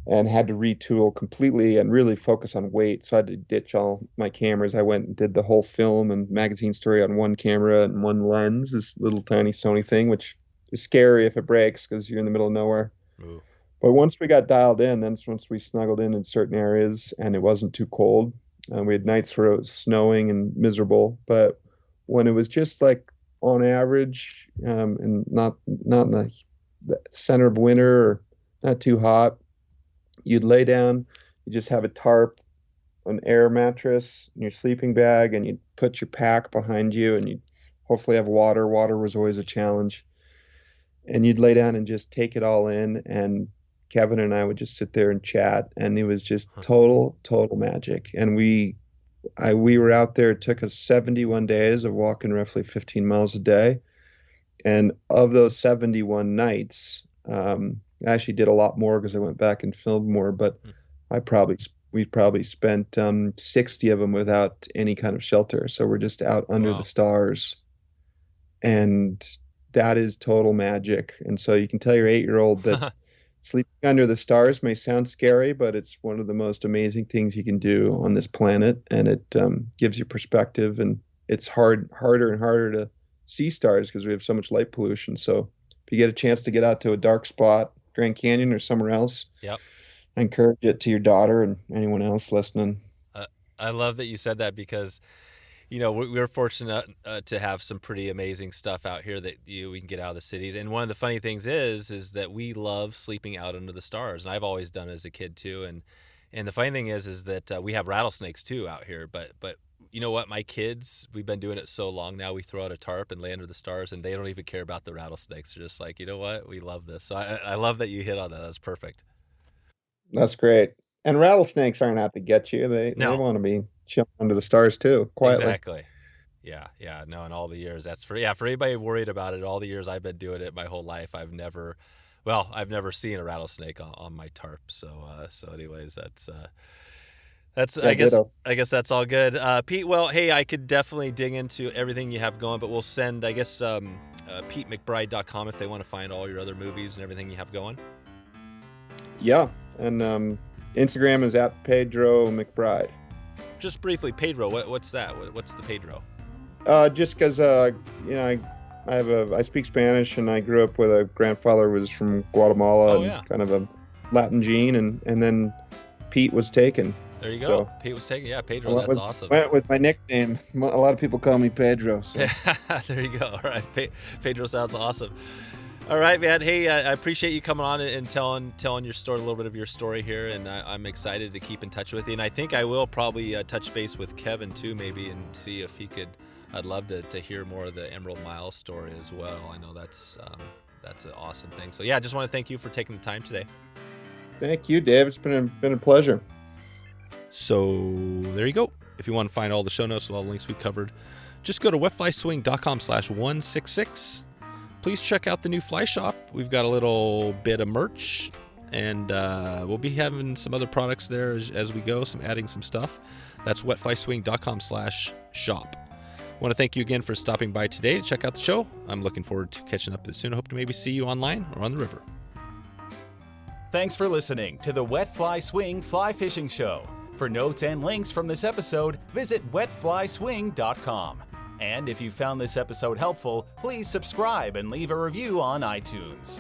[SPEAKER 1] and had to retool completely and really focus on weight. So I had to ditch all my cameras. I went and did the whole film and magazine story on one camera and one lens, this little tiny Sony thing, which is scary if it breaks because you're in the middle of nowhere.
[SPEAKER 2] Ooh.
[SPEAKER 1] But once we got dialed in, then once we snuggled in certain areas and it wasn't too cold, we had nights where it was snowing and miserable. But when it was just like on average, and not in the center of winter or not too hot, you'd lay down, you just have a tarp, an air mattress, and your sleeping bag, and you'd put your pack behind you, and you'd hopefully have water. Water was always a challenge. And you'd lay down and just take it all in. And Kevin and I would just sit there and chat, and it was just total magic. And we were out there. It took us 71 days of walking roughly 15 miles a day. And of those 71 nights, I actually did a lot more because I went back and filmed more, but we probably spent 60 of them without any kind of shelter. So we're just out under the stars, and that is total magic. And so you can tell your 8-year-old that sleeping under the stars may sound scary, but it's one of the most amazing things you can do on this planet, and it gives you perspective. And it's harder and harder to see stars because we have so much light pollution. So if you get a chance to get out to a dark spot, Grand Canyon or somewhere else,
[SPEAKER 2] yep,
[SPEAKER 1] I encourage it to your daughter and anyone else listening.
[SPEAKER 2] I love that you said that because, we're fortunate to have some pretty amazing stuff out here that we can get out of the cities. And one of the funny things is that we love sleeping out under the stars, and I've always done it as a kid too. And the funny thing is that we have rattlesnakes too out here, but you know what? My kids, we've been doing it so long now, we throw out a tarp and lay under the stars, and they don't even care about the rattlesnakes. They're just like, you know what? We love this. So I love that you hit on that. That's perfect.
[SPEAKER 1] That's great. And rattlesnakes aren't out to get you. They want to be chilling under the stars too, quietly.
[SPEAKER 2] Exactly. Yeah. No, in all the years, for anybody worried about it, all the years I've been doing it my whole life, I've never seen a rattlesnake on my tarp. So anyways, that's I guess that's all good. Pete, well, hey, I could definitely dig into everything you have going, but we'll send, I guess, PeteMcBride.com if they want to find all your other movies and everything you have going.
[SPEAKER 1] Yeah. And Instagram is at Pedro McBride.
[SPEAKER 2] Just briefly, Pedro, what's that? What's the Pedro?
[SPEAKER 1] Just because I speak Spanish, and I grew up with a grandfather who was from Guatemala, and kind of a Latin gene, and then Pete was taken.
[SPEAKER 2] There you go.
[SPEAKER 1] So,
[SPEAKER 2] Pete was taken. Yeah, Pedro. That's awesome.
[SPEAKER 1] Went with my nickname. A lot of people call me Pedro. So.
[SPEAKER 2] There you go. All right, Pedro sounds awesome. All right, man. Hey, I appreciate you coming on and telling your story, a little bit of your story here, and I'm excited to keep in touch with you. And I think I will probably touch base with Kevin too, maybe, and see if he could. I'd love to hear more of the Emerald Mile story as well. I know that's an awesome thing. So yeah, I just want to thank you for taking the time today.
[SPEAKER 1] Thank you, Dave. It's been a pleasure.
[SPEAKER 2] So there you go. If you want to find all the show notes with all the links we covered, just go to wetflyswing.com/166. Please check out the new fly shop. We've got a little bit of merch, and we'll be having some other products there as we go, adding some stuff. That's wetflyswing.com/shop. I want to thank you again for stopping by today to check out the show. I'm looking forward to catching up soon. I hope to maybe see you online or on the river.
[SPEAKER 3] Thanks for listening to the Wet Fly Swing Fly Fishing Show. For notes and links from this episode, visit wetflyswing.com. And if you found this episode helpful, please subscribe and leave a review on iTunes.